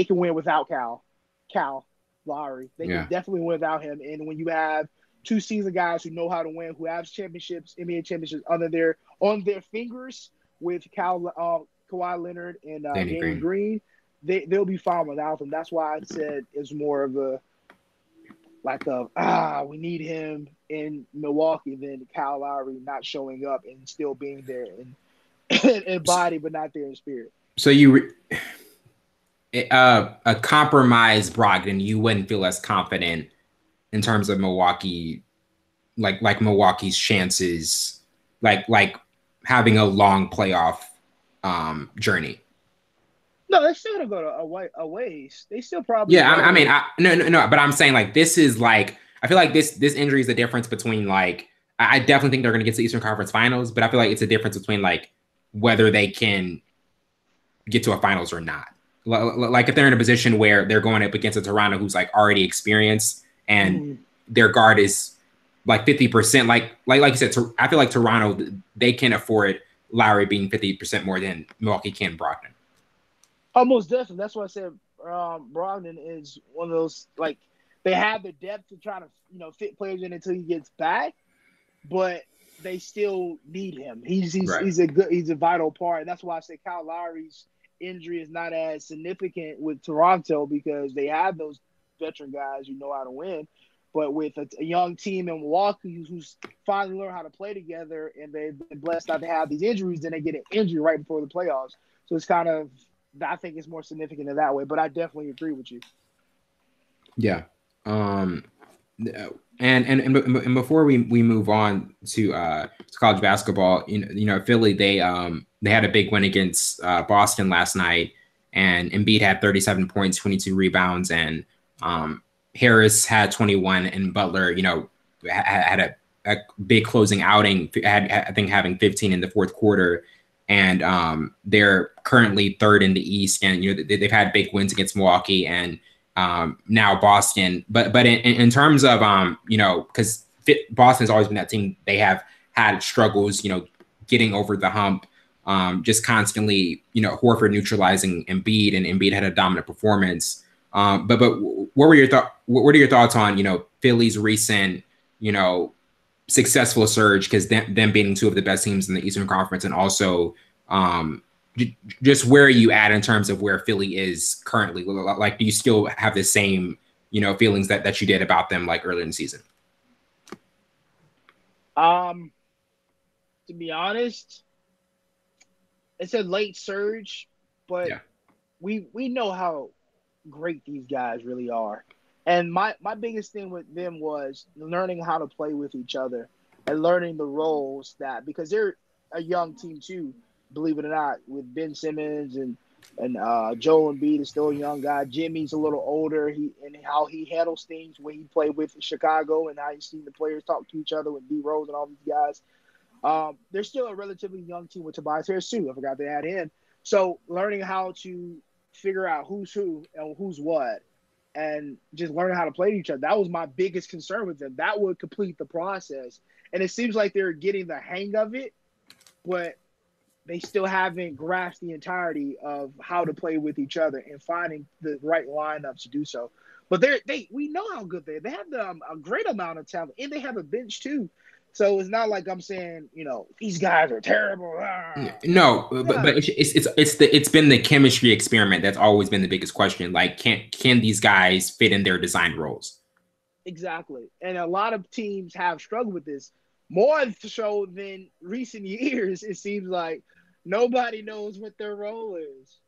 [SPEAKER 2] can win without Cal Lowry. They can definitely win without him. And when you have 2 seasoned guys who know how to win, who have championships, NBA championships on their fingers with Kawhi Leonard and Danny Green, they'll be fine without them. That's why I said it's more of we need him in Milwaukee than Kyle Lowry not showing up and still being there in body but not there in spirit. So
[SPEAKER 1] a compromised Brogdon, you wouldn't feel as confident in terms of Milwaukee, like Milwaukee's chances, like having a long playoff journey.
[SPEAKER 2] No, they're still gonna go a ways. They still probably.
[SPEAKER 1] Yeah, I mean, no, but I'm saying this is I feel like this injury is the difference between I definitely think they're gonna get to the Eastern Conference Finals, but I feel like it's a difference between whether they can get to a finals or not. If they're in a position where they're going up against a Toronto who's already experienced and their guard is 50%, like you said, I feel like Toronto, they can afford Lowry being 50% more than Milwaukee can Brogdon.
[SPEAKER 2] Almost definitely. That's why I said Brogdon is one of those they have the depth to try to fit players in until he gets back, but they still need him. He's a vital part. And that's why I say Kyle Lowry's injury is not as significant with Toronto because they have those veteran guys who know how to win. But with a young team in Milwaukee who's finally learned how to play together and they've been blessed not to have these injuries, then they get an injury right before the playoffs. So it's kind of, I think it's more significant in that way. But I definitely agree with you.
[SPEAKER 1] Yeah. Um, and before we move on to college basketball, Philly, they had a big win against Boston last night, and Embiid had 37 points, 22 rebounds, and Harris had 21, and Butler, had a big closing outing. I think having 15 in the fourth quarter, and they're currently third in the East, and they've had big wins against Milwaukee and now Boston. But in terms of because Boston's always been that team, they have had struggles, getting over the hump, just constantly, Horford neutralizing Embiid, and Embiid had a dominant performance. But what were your what are your thoughts on Philly's recent successful surge, because them being two of the best teams in the Eastern Conference, and also just where are you at in terms of where Philly is currently? Like, do you still have the same, feelings that you did about them like earlier in the season?
[SPEAKER 2] To be honest, it's a late surge, but
[SPEAKER 1] Yeah.
[SPEAKER 2] we know how great these guys really are. And my biggest thing with them was learning how to play with each other and learning the roles, that because they're a young team too, believe it or not, with Ben Simmons and Joel Embiid is still a young guy. Jimmy's a little older. And how he handles things when he played with Chicago, and how you see the players talk to each other with D Rose and all these guys. They're still a relatively young team with Tobias Harris too. I forgot to add in. So learning how to figure out who's who and who's what, and just learning how to play each other. That was my biggest concern with them. That would complete the process. And it seems like they're getting the hang of it, but they still haven't grasped the entirety of how to play with each other and finding the right lineups to do so. But we know how good they have a great amount of talent, and they have a bench too. So it's not like I'm saying, these guys are terrible.
[SPEAKER 1] No, but it's been the chemistry experiment that's always been the biggest question. Like, can these guys fit in their designed roles?
[SPEAKER 2] Exactly. And a lot of teams have struggled with this. More so than recent years, it seems like nobody knows what their role is.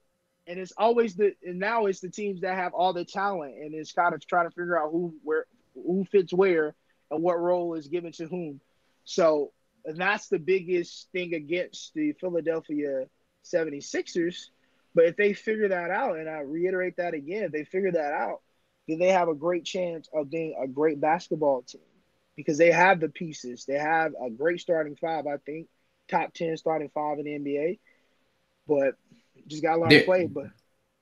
[SPEAKER 2] And it's always now it's the teams that have all the talent, and it's kind of trying to figure out who fits where and what role is given to whom. So that's the biggest thing against the Philadelphia 76ers. But if they figure that out, and I reiterate that again, if they figure that out, then they have a great chance of being a great basketball team, because they have the pieces. They have a great starting five, I think, top 10 starting five in the NBA. But just got to learn to play. But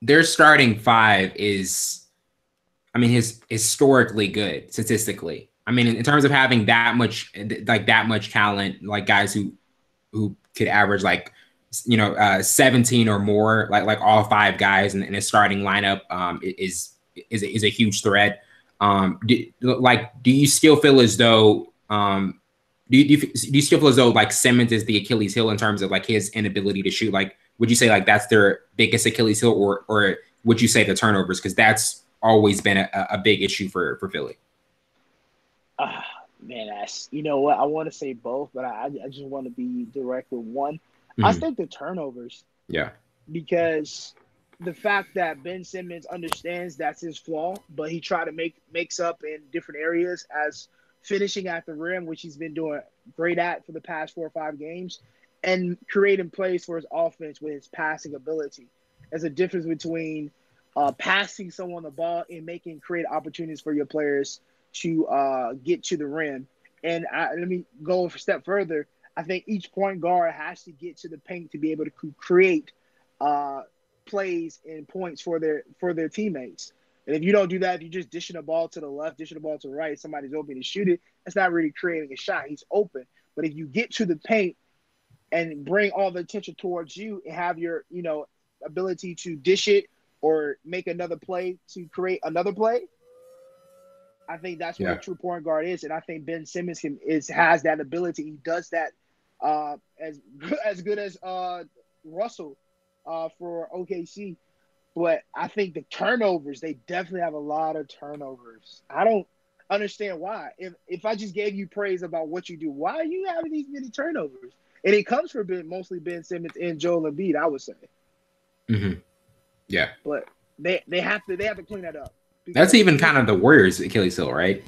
[SPEAKER 1] their starting five is, his historically good statistically. In terms of having that much talent, like guys who could average 17 or more, like all five guys in a starting lineup, is a huge threat. Do you still feel as though do you still feel as though like Simmons is the Achilles heel in terms of like his inability to shoot? Like, would you say like that's their biggest Achilles heel, or would you say the turnovers, because that's always been a big issue for Philly?
[SPEAKER 2] Man, you know what? I want to say both, but I just want to be direct with one.
[SPEAKER 1] Mm-hmm.
[SPEAKER 2] I think the turnovers.
[SPEAKER 1] Yeah.
[SPEAKER 2] Because the fact that Ben Simmons understands that's his flaw, but he try to makes up in different areas, as finishing at the rim, which he's been doing great at for the past 4 or 5 games, and creating plays for his offense with his passing ability. There's a difference between passing someone the ball and create opportunities for your players to get to the rim. And let me go a step further. I think each point guard has to get to the paint to be able to create plays and points for their teammates. And if you don't do that, if you're just dishing the ball to the left, dishing the ball to the right, somebody's open to shoot it, that's not really creating a shot. He's open. But if you get to the paint and bring all the attention towards you and have your, ability to dish it or make another play to create another play, I think that's what a true point guard is. And I think Ben Simmons has that ability. He does that as good as Russell for OKC. But I think the turnovers, they definitely have a lot of turnovers. I don't understand why. If I just gave you praise about what you do, why are you having these many turnovers? And it comes from mostly Ben Simmons and Joel Embiid, I would say.
[SPEAKER 1] Mm-hmm. Yeah.
[SPEAKER 2] But they have to clean that up
[SPEAKER 1] That's
[SPEAKER 2] because
[SPEAKER 1] even kind of the Warriors' Achilles heel, right?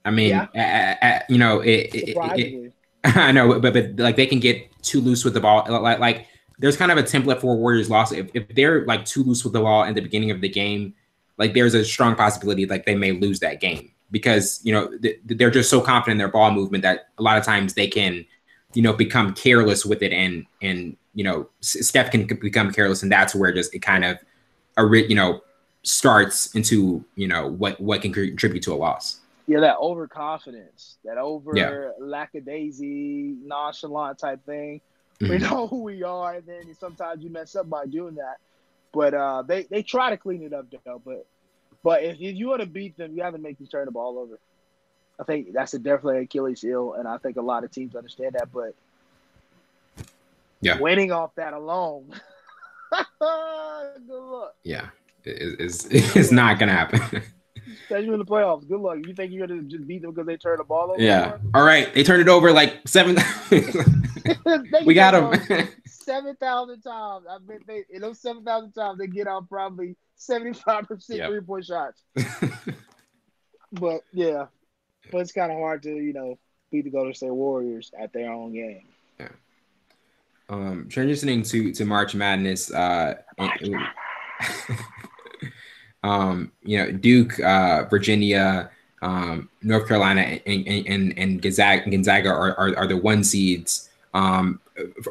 [SPEAKER 1] I
[SPEAKER 2] yeah,
[SPEAKER 1] mean, you know,
[SPEAKER 2] surprisingly,
[SPEAKER 1] I know, but like they can get too loose with the ball. Like there's kind of a template for Warriors loss. If they're like too loose with the ball in the beginning of the game, like there's a strong possibility like they may lose that game because you know they're just so confident in their ball movement that a lot of times they can, you know, become careless with it, and you know Steph can become careless, and that's where just it kind of you know starts into you know what can contribute to a loss.
[SPEAKER 2] yeah, that overconfidence, that
[SPEAKER 1] Yeah.
[SPEAKER 2] over lackadaisy, nonchalant type thing. We
[SPEAKER 1] Mhm.
[SPEAKER 2] know who we are, and then sometimes you mess up by doing that. But they try to clean it up though. But if you want to beat them, you have to make them turn the ball over. I think that's a definitely Achilles heel, and I think a lot of teams understand that. But
[SPEAKER 1] Yeah.
[SPEAKER 2] winning off that alone, good luck.
[SPEAKER 1] Yeah.
[SPEAKER 2] Good
[SPEAKER 1] Is
[SPEAKER 2] luck.
[SPEAKER 1] not gonna happen.
[SPEAKER 2] Especially in the playoffs. Good luck. You think you're gonna just beat them because they turn the ball over
[SPEAKER 1] Yeah.
[SPEAKER 2] more?
[SPEAKER 1] All right. They turned it over like seven.
[SPEAKER 2] They
[SPEAKER 1] We
[SPEAKER 2] can
[SPEAKER 1] got
[SPEAKER 2] turn it over
[SPEAKER 1] them.
[SPEAKER 2] 7,000 times. I bet they in those 7,000 times they get out probably 75%
[SPEAKER 1] Yep.
[SPEAKER 2] 3-point shots. But yeah, but it's kind of hard to beat the Golden State Warriors at their own game.
[SPEAKER 1] Yeah. Transitioning to March Madness. You know, Duke, Virginia, North Carolina, and Gonzaga are the one seeds.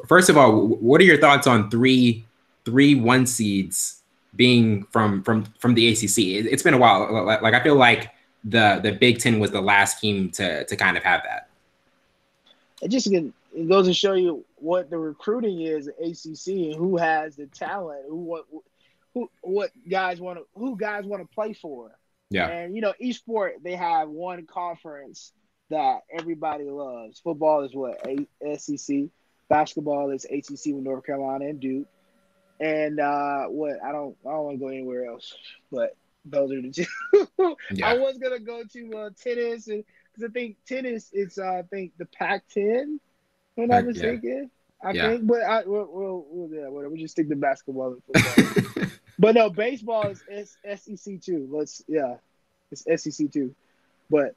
[SPEAKER 1] First of all, what are your thoughts on three one seeds being from the ACC? It's been a while. Like I feel like the Big Ten was the last team to kind of have that.
[SPEAKER 2] It goes to show you what the recruiting is at ACC and who has the talent, what guys want to play for.
[SPEAKER 1] Yeah.
[SPEAKER 2] And each sport they have one conference that everybody loves. Football is what SEC, basketball is ACC with North Carolina and Duke, and what I don't want to go anywhere else, but those are the two. I
[SPEAKER 1] Yeah.
[SPEAKER 2] was gonna go to tennis, and because I think tennis is I think the Pac-10, if I'm not
[SPEAKER 1] Yeah.
[SPEAKER 2] mistaken. I
[SPEAKER 1] Yeah.
[SPEAKER 2] think, but yeah, whatever. We just stick to basketball and football. But no, baseball is SEC too. It's SEC too. But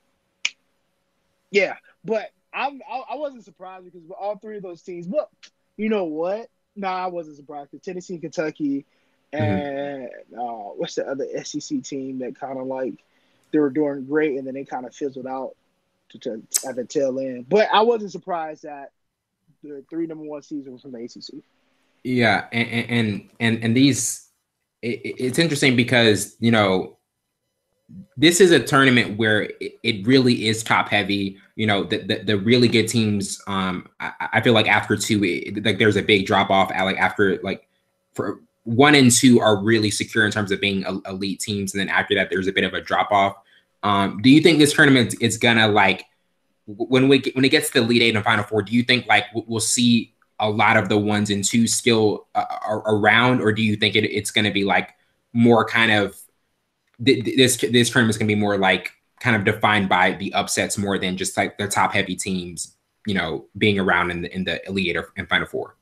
[SPEAKER 2] yeah, but I wasn't surprised because all three of those teams. But you know what? No, I wasn't surprised because Tennessee, Kentucky,
[SPEAKER 1] Mhm.
[SPEAKER 2] and what's the other SEC team that kind of like they were doing great and then they kind of fizzled out at the tail end. But I wasn't surprised that the three number one seeds were from the ACC.
[SPEAKER 1] Yeah, and these it's interesting because you know this is a tournament where it really is top heavy. You know, the really good teams. I feel like after two, like there's a big drop off. Like after like for one and two are really secure in terms of being elite teams, and then after that, there's a bit of a drop off. Do you think this tournament is gonna like when it gets to the Elite Eight and Final Four? Do you think like we'll see a lot of the ones and twos still around, or do you think it's going to be like more kind of this tournament is going to be more like kind of defined by the upsets more than just like the top heavy teams, you know, being around in the Elite Eight and Final Four?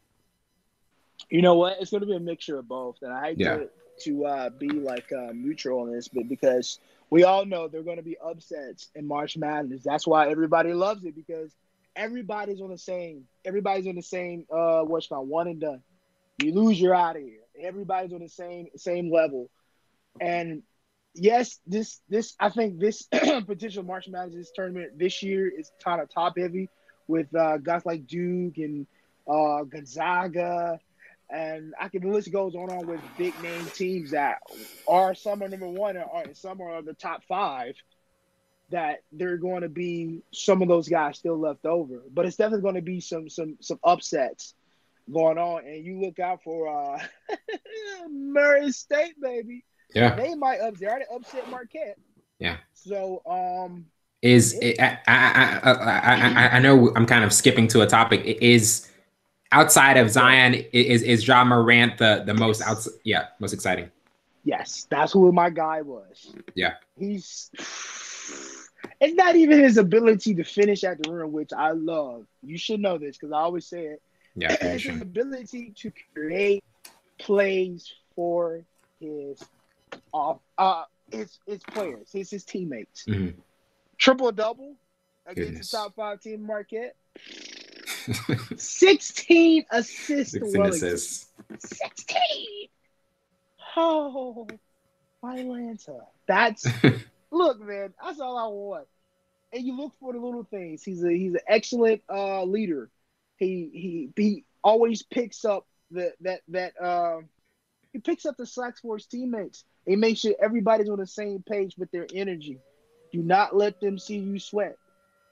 [SPEAKER 2] You know what? It's going to be a mixture of both, and I hate
[SPEAKER 1] Yeah.
[SPEAKER 2] to be like neutral on this, but because we all know there are going to be upsets in March Madness. That's why everybody loves it because everybody's on the same. Everybody's on the same. What's called one and done. You lose, you're out of here. Everybody's on the same level, and yes, this I think this potential March Madness tournament this year is kind of top heavy with guys like Duke and Gonzaga, and the list goes on with big name teams that are some are number one and some are the top five. That there are going to be some of those guys still left over, but it's definitely going to be some upsets going on, and you look out for Murray State, baby.
[SPEAKER 1] Yeah.
[SPEAKER 2] They might upset. They already upset Marquette.
[SPEAKER 1] Yeah.
[SPEAKER 2] So
[SPEAKER 1] Is it, I know I'm kind of skipping to a topic. Is outside of Zion, is Ja Morant the most most exciting?
[SPEAKER 2] Yes, that's who my guy was.
[SPEAKER 1] Yeah.
[SPEAKER 2] He's it's not even his ability to finish at the rim, which I love. You should know this because I always say it.
[SPEAKER 1] Yeah,
[SPEAKER 2] It's his ability to create plays for his off his players, his teammates.
[SPEAKER 1] Mm-hmm.
[SPEAKER 2] Triple double against
[SPEAKER 1] Goodness.
[SPEAKER 2] the top 5 team Marquette. 16 assists to
[SPEAKER 1] 16
[SPEAKER 2] Wellington.
[SPEAKER 1] assists.
[SPEAKER 2] 16. Oh, Atlanta. That's look, man. That's all I want. And you look for the little things. He's an excellent leader. He always picks up he picks up the slacks for his teammates. He makes sure everybody's on the same page with their energy. Do not let them see you sweat.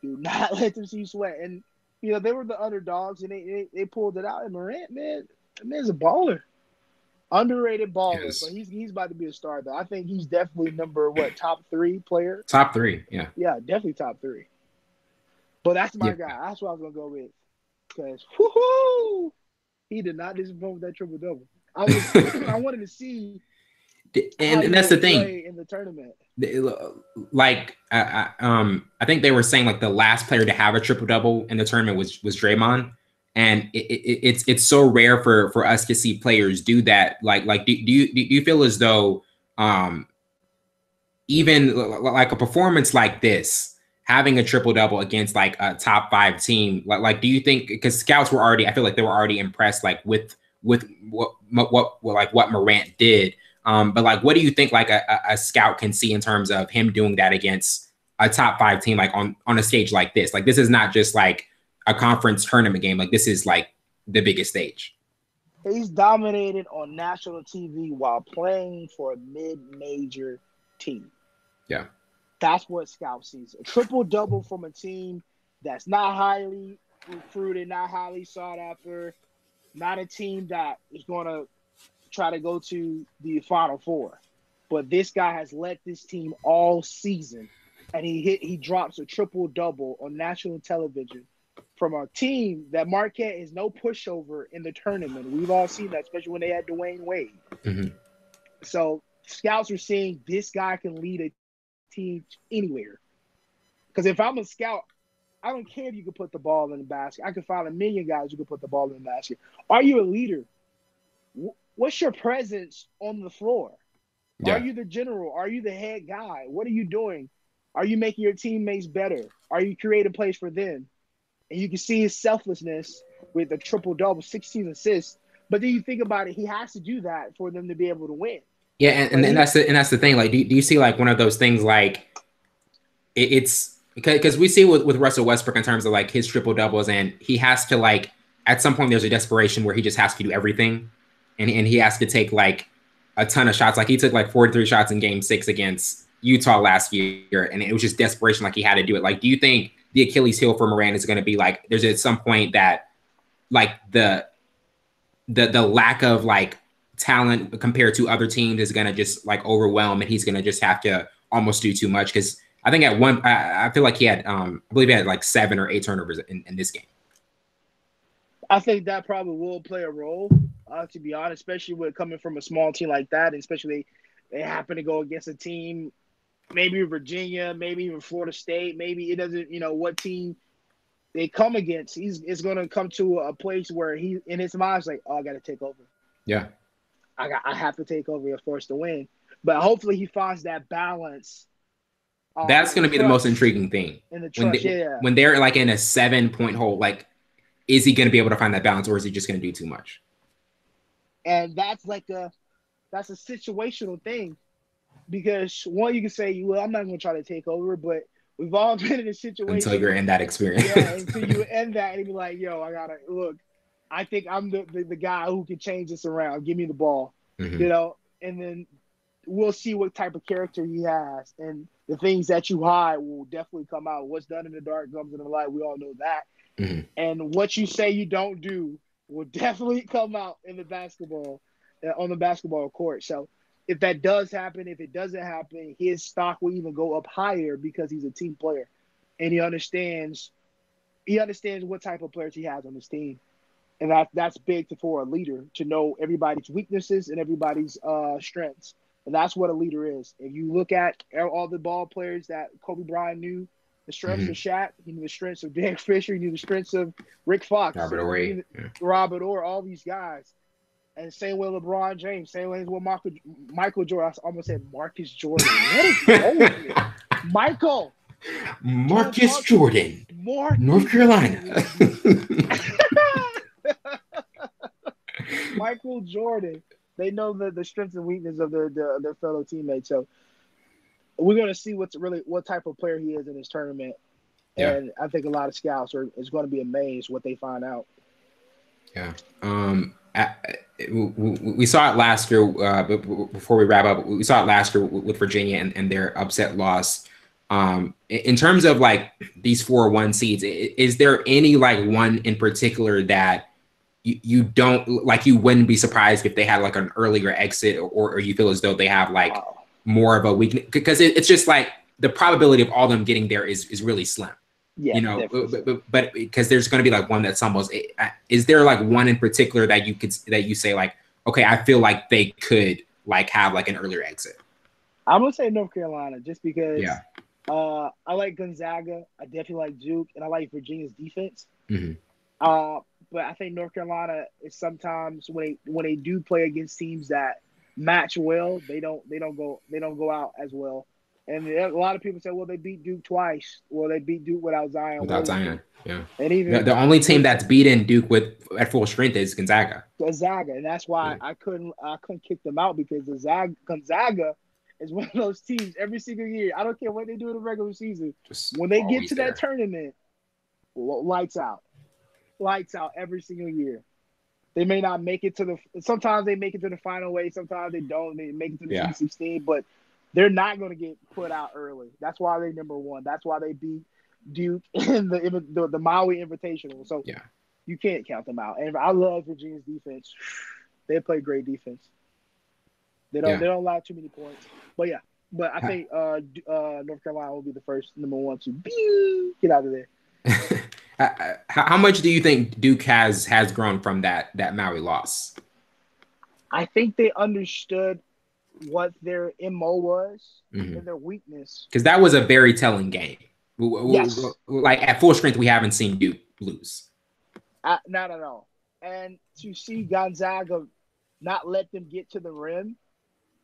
[SPEAKER 2] Do not let them see you sweat. And they were the underdogs, and they pulled it out. And Morant, man, that man's a baller, underrated baller.
[SPEAKER 1] Yes.
[SPEAKER 2] But he's about to be a star, though. I think he's definitely top 3 player.
[SPEAKER 1] Top 3, yeah.
[SPEAKER 2] Yeah, definitely top 3. But that's my guy. That's what I was gonna go with. Because whoo, he did not disappoint with that triple double. I wanted to see.
[SPEAKER 1] And that's the thing
[SPEAKER 2] in the tournament.
[SPEAKER 1] Like I think they were saying like the last player to have a triple double in the tournament was Draymond, and it's so rare for us to see players do that. Like do you feel as though even like a performance like this, having a triple double against like a top 5 team, like do you think, because scouts were already, I feel like they were already impressed like with what Morant did. But like, what do you think like a scout can see in terms of him doing that against a top 5 team, like on a stage like this? Like, this is not just like a conference tournament game. Like, this is like the biggest stage.
[SPEAKER 2] He's dominated on national TV while playing for a mid-major team.
[SPEAKER 1] Yeah.
[SPEAKER 2] That's what scout sees. A triple-double from a team that's not highly recruited, not highly sought after, not a team that is going to try to go to the Final Four. But this guy has led this team all season, and he drops a triple-double on national television from a team that Marquette is no pushover in the tournament. We've all seen that, especially when they had Dwayne Wade.
[SPEAKER 1] Mm-hmm.
[SPEAKER 2] So scouts are saying this guy can lead a team anywhere. Because if I'm a scout, I don't care if you can put the ball in the basket. I can find a million guys who can put the ball in the basket. Are you a leader? What's your presence on the floor? Yeah. Are you the general? Are you the head guy? What are you doing? Are you making your teammates better? Are you creating plays for them? And you can see his selflessness with a triple-double, 16 assists. But then you think about it, he has to do that for them to be able to win.
[SPEAKER 1] Yeah, and that's the thing. Like, do you see like one of those things like it's because we see with Russell Westbrook in terms of like his triple-doubles, and he has to like at some point there's a desperation where he just has to do everything, and he has to take like a ton of shots. Like he took like 43 shots in Game 6 against Utah last year, and it was just desperation. Like he had to do it. Like, do you think the Achilles heel for Morant is going to be like there's at some point that like the lack of like talent compared to other teams is going to just like overwhelm, and he's going to just have to almost do too much? Because I think at one, I feel like he had, I believe he had like 7 or 8 turnovers in this game.
[SPEAKER 2] I think that probably will play a role, to be honest, especially with coming from a small team like that, and especially they happen to go against a team, maybe Virginia, maybe even Florida State, maybe it doesn't, what team they come against. He's going to come to a place where he, in his mind, is like, oh, I got to take over.
[SPEAKER 1] Yeah.
[SPEAKER 2] I have to take over, of course, to win. But hopefully he finds that balance.
[SPEAKER 1] That's going to be the most intriguing thing.
[SPEAKER 2] In the trust,
[SPEAKER 1] when they're like in a 7-point hole, like, is he going to be able to find that balance, or is he just going to do too much?
[SPEAKER 2] And that's a situational thing, because one, you can say, well, I'm not going to try to take over, but we've all been in a situation
[SPEAKER 1] until you're in that experience.
[SPEAKER 2] Yeah, until you end that and be like, yo, I gotta look. I think I'm the guy who can change this around. Give me the ball,
[SPEAKER 1] mm-hmm.
[SPEAKER 2] And then we'll see what type of character he has, and the things that you hide will definitely come out. What's done in the dark comes in the light. We all know that.
[SPEAKER 1] Mm-hmm.
[SPEAKER 2] And what you say you don't do will definitely come out in the basketball, on the basketball court. So if that does happen, if it doesn't happen, his stock will even go up higher because he's a team player, and he understands what type of players he has on his team. And that's big for a leader, to know everybody's weaknesses and everybody's strengths. And that's what a leader is. If you look at all the ball players that Kobe Bryant knew, the strengths of Shaq, he knew the strengths of Derek Fisher, he knew the strengths of Rick Fox,
[SPEAKER 1] Robert Horry,
[SPEAKER 2] Robert Orr, all these guys. And same with LeBron James. Same way with Michael Jordan. I almost said Marcus Jordan. What is wrong with you? Michael.
[SPEAKER 1] Marcus Jordan.
[SPEAKER 2] Marcus
[SPEAKER 1] North Carolina.
[SPEAKER 2] Michael Jordan. They know the strengths and weaknesses of their fellow teammates. So we're going to see what type of player he is in this tournament. Yeah. And I think a lot of scouts is going to be amazed what they find out.
[SPEAKER 1] Yeah. We saw it last year, but before we wrap up, we saw it last year with Virginia and their upset loss. In terms of like these 4-1 seeds, is there any like one in particular that you don't like, you wouldn't be surprised if they had like an earlier exit, or you feel as though they have like more of a weakness? Because it's just like the probability of all them getting there is really slim. Yeah, you know, but because there's going to be like one that stumbles. Is there like one in particular that you say like, okay, I feel like they could like have like an earlier exit?
[SPEAKER 2] I'm gonna say North Carolina just because. Yeah. I like Gonzaga. I definitely like Duke, and I like Virginia's defense.
[SPEAKER 1] Mm-hmm.
[SPEAKER 2] But I think North Carolina is sometimes when they do play against teams that match well, they don't go out as well. And a lot of people say, well, they beat Duke twice. Well, they beat Duke without Zion.
[SPEAKER 1] Yeah.
[SPEAKER 2] And even
[SPEAKER 1] the only team that's beaten Duke at full strength is Gonzaga.
[SPEAKER 2] And that's why I couldn't kick them out, because Gonzaga is one of those teams every single year. I don't care what they do in the regular season. When they get to that tournament, lights out every single year. They may not make it to sometimes they make it to the final way. Sometimes they don't. They make it to the Sweet 16, but they're not going to get put out early. That's why they're number one. That's why they beat Duke in the Maui Invitational. So you can't count them out. And I love Virginia's defense. They play great defense. They don't allow too many points. But I think North Carolina will be the first number one to get out of there.
[SPEAKER 1] How much do you think Duke has grown from that Maui loss?
[SPEAKER 2] I think they understood what their MO was and their weakness.
[SPEAKER 1] Because that was a very telling game.
[SPEAKER 2] Yes.
[SPEAKER 1] Like at full strength, we haven't seen Duke lose.
[SPEAKER 2] Not at all. And to see Gonzaga not let them get to the rim,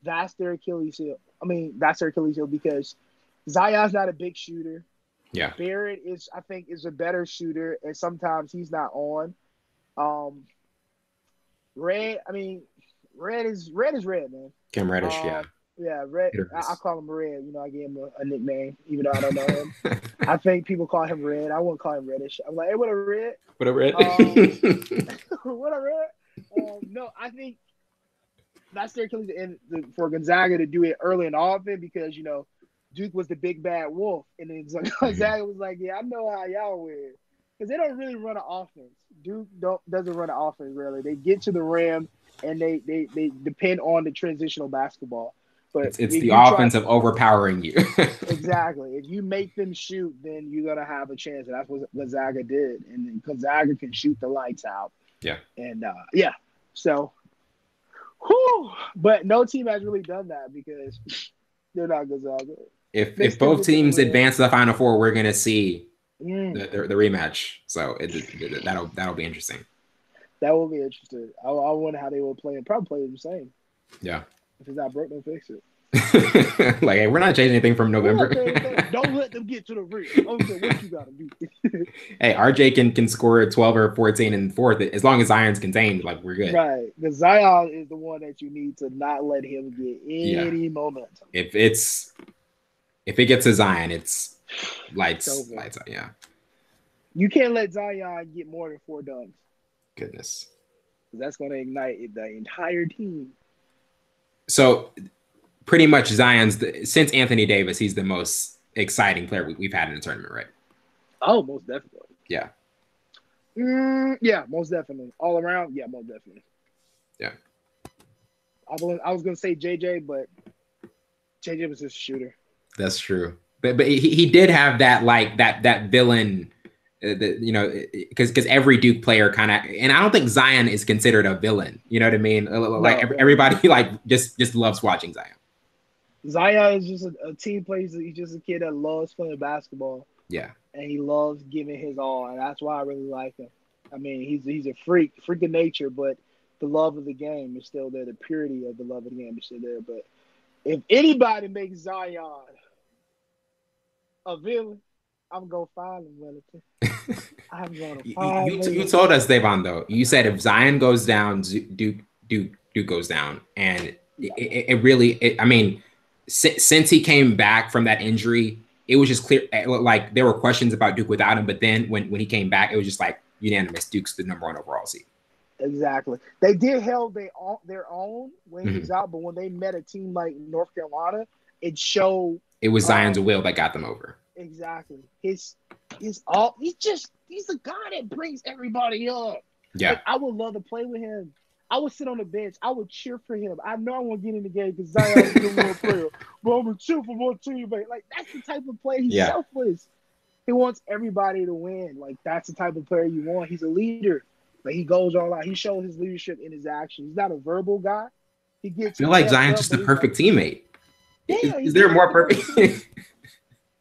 [SPEAKER 2] that's their Achilles heel. That's their Achilles heel, because Zion's not a big shooter.
[SPEAKER 1] Yeah.
[SPEAKER 2] Barrett is a better shooter, and sometimes he's not on. Red is red, man.
[SPEAKER 1] Cam Reddish,
[SPEAKER 2] Yeah, Red. I call him Red. I gave him a nickname, even though I don't know him. I think people call him Red. I wouldn't call him Reddish. I'm like, hey, what a Red.
[SPEAKER 1] What a Red.
[SPEAKER 2] What a Red. No, I think that's their Achilles, and for Gonzaga to do it early and often, because Duke was the big bad wolf, and then Gonzaga was like, yeah, I know how y'all win, because they don't really run an offense. Duke doesn't run an offense really. They get to the rim and they depend on the transitional basketball. But
[SPEAKER 1] it's the offense of overpowering you.
[SPEAKER 2] Exactly. If you make them shoot, then you're gonna have a chance, and that's what Gonzaga did. And then Gonzaga can shoot the lights out.
[SPEAKER 1] Yeah.
[SPEAKER 2] And so. Whew. But no team has really done that, because they're not Gonzaga.
[SPEAKER 1] If both teams advance to the Final Four, we're gonna see the rematch. So that'll be interesting.
[SPEAKER 2] That will be interesting. I wonder how they will play, and probably play the same.
[SPEAKER 1] Yeah.
[SPEAKER 2] If it's not broke, don't fix it.
[SPEAKER 1] Like, hey, we're not changing anything from November.
[SPEAKER 2] Don't let them get to the rim. Okay, what you gotta do?
[SPEAKER 1] Hey, RJ can score 12 or 14 in the fourth, as long as Zion's contained. Like, we're good.
[SPEAKER 2] Right. The Zion is the one that you need to not let him get any momentum.
[SPEAKER 1] If it gets to Zion, it's lights out. Yeah.
[SPEAKER 2] You can't let Zion get more than 4 dunks.
[SPEAKER 1] Goodness.
[SPEAKER 2] That's going to ignite the entire team.
[SPEAKER 1] So, pretty much since Anthony Davis, he's the most exciting player we've had in the tournament, right?
[SPEAKER 2] Oh, most definitely.
[SPEAKER 1] Yeah.
[SPEAKER 2] Yeah, most definitely. All around, yeah, most definitely.
[SPEAKER 1] Yeah.
[SPEAKER 2] I was going to say JJ, but JJ was just a shooter.
[SPEAKER 1] That's true. But he did have that villain, because every Duke player kind of, and I don't think Zion is considered a villain. You know what I mean? Everybody just loves watching Zion.
[SPEAKER 2] Zion is just a team player. He's just a kid that loves playing basketball.
[SPEAKER 1] Yeah.
[SPEAKER 2] And he loves giving his all, and that's why I really like him. He's a freak of nature, but the love of the game is still there. The purity of the love of the game is still there. But if anybody makes Zion a villain, I'm going to find him, Wellington. I'm going to find him.
[SPEAKER 1] You told us, Devon, though. You said if Zion goes down, Duke goes down. And it really, I mean, since he came back from that injury, it was just clear. Like, there were questions about Duke without him. But then when he came back, it was just like unanimous. Duke's the #1 overall seed.
[SPEAKER 2] Exactly. They did held their own when he was out, but when they met a team like North Carolina, it showed.
[SPEAKER 1] It was Zion's will that got them over.
[SPEAKER 2] Exactly. He's the guy that brings everybody up.
[SPEAKER 1] Yeah.
[SPEAKER 2] Like, I would love to play with him. I would sit on the bench. I would cheer for him. I know I won't get in the game because Zion's the one player, but I'm gonna cheer for one teammate. Like, that's the type of player. He's selfless. He wants everybody to win. Like, that's the type of player you want. He's a leader. Like, he goes all out. He shows his leadership in his actions. He's not a verbal guy. He gets.
[SPEAKER 1] I feel like Zion's just the perfect teammate.
[SPEAKER 2] Yeah,
[SPEAKER 1] is there more perfect?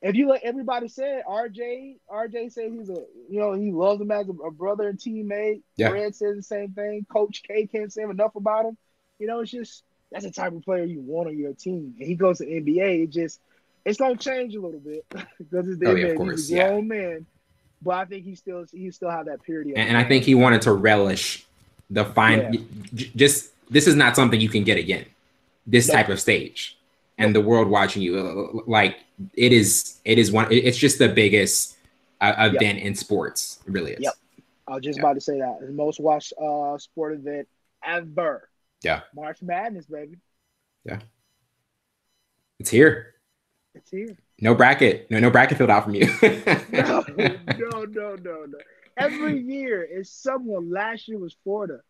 [SPEAKER 2] If you like, everybody said RJ said he's he loves him as a brother and teammate.
[SPEAKER 1] Yeah.
[SPEAKER 2] Red says the same thing. Coach K can't say enough about him. It's just that's the type of player you want on your team. And he goes to NBA. It's gonna change a little bit because it's the NBA.
[SPEAKER 1] Of course,
[SPEAKER 2] he's a grown man. But I think he still have that purity.
[SPEAKER 1] And I think he wanted to relish the fine. Yeah. Just this is not something you can get again. This type of stage. And the world watching you, like it is one. It's just the biggest event in sports. It really is.
[SPEAKER 2] Yep. I was just about to say that the most watched sport event ever.
[SPEAKER 1] Yeah.
[SPEAKER 2] March Madness, baby.
[SPEAKER 1] Yeah. It's here.
[SPEAKER 2] It's here.
[SPEAKER 1] No bracket. No bracket filled out from you.
[SPEAKER 2] No. Every year is someone. Last year was Florida.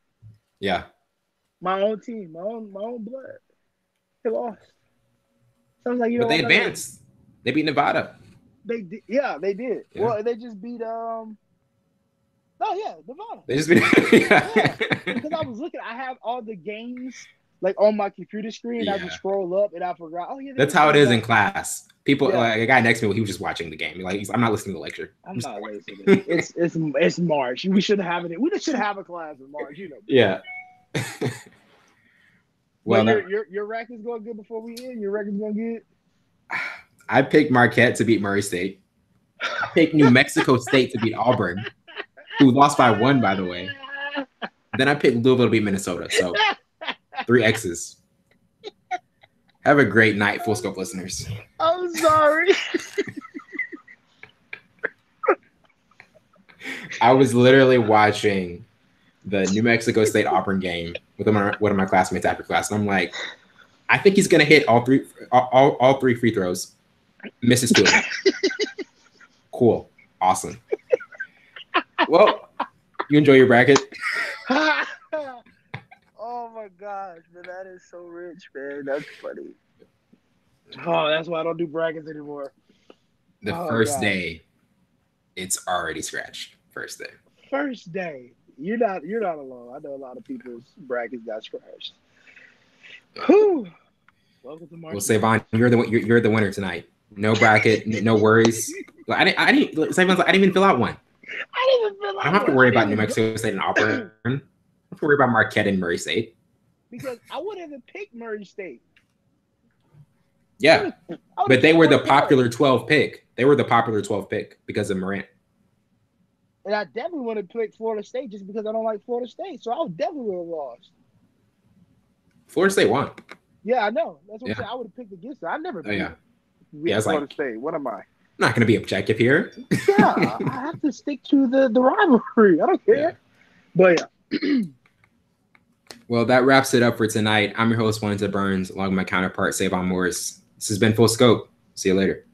[SPEAKER 1] Yeah.
[SPEAKER 2] My own team, my own blood. They lost. Sounds like
[SPEAKER 1] but they advanced. They beat Nevada.
[SPEAKER 2] They did. Yeah, they did. Yeah. Well, they just beat Nevada.
[SPEAKER 1] They just beat
[SPEAKER 2] yeah. Because I was looking, I have all the games like on my computer screen. I just scroll up and I forgot. Oh yeah.
[SPEAKER 1] That's how it is in class. People like a guy next to me, he was just watching the game. Like, I'm not listening to the lecture.
[SPEAKER 2] I'm not listening. It's March. We should have it. We should have a class in March,
[SPEAKER 1] Yeah.
[SPEAKER 2] Well, your record's going good before we end. Your record's going good.
[SPEAKER 1] I picked Marquette to beat Murray State. I picked New Mexico State to beat Auburn, who lost by 1, by the way. Then I picked Louisville to beat Minnesota. So 3 X's. Have a great night, Full Scope listeners.
[SPEAKER 2] I'm sorry.
[SPEAKER 1] I was literally watching the New Mexico State Auburn game with one of my classmates after class, and I'm like, I think he's gonna hit all three free throws, misses 2. Cool, awesome. Well, you enjoy your bracket.
[SPEAKER 2] Oh my gosh, man, that is so rich, man. That's funny. Oh, that's why I don't do brackets anymore.
[SPEAKER 1] The first day, it's already scratched. First day. You're not alone. I know a lot of people's brackets got scratched. Whew. Welcome to March. Well, Savon, you're the winner tonight. No bracket, no worries. I didn't even fill out one. I don't have to worry about New Mexico State and Auburn. I don't have to worry about Marquette and Murray State.
[SPEAKER 2] Because I wouldn't have picked Murray State.
[SPEAKER 1] Yeah, but they were the popular 12 pick. They were the popular 12 pick because of Morant.
[SPEAKER 2] And I definitely would have picked Florida State just because I don't like Florida State. So I definitely would have lost.
[SPEAKER 1] Florida State won.
[SPEAKER 2] Yeah, I know. That's what I'm saying. I would have picked against it. I never picked Florida State. What am I? I'm
[SPEAKER 1] not going to be objective here.
[SPEAKER 2] Yeah, I have to stick to the rivalry. I don't care. Yeah. But yeah.
[SPEAKER 1] Well, that wraps it up for tonight. I'm your host, Wellington Burns, along with my counterpart, Savon Morris. This has been Full Scope. See you later.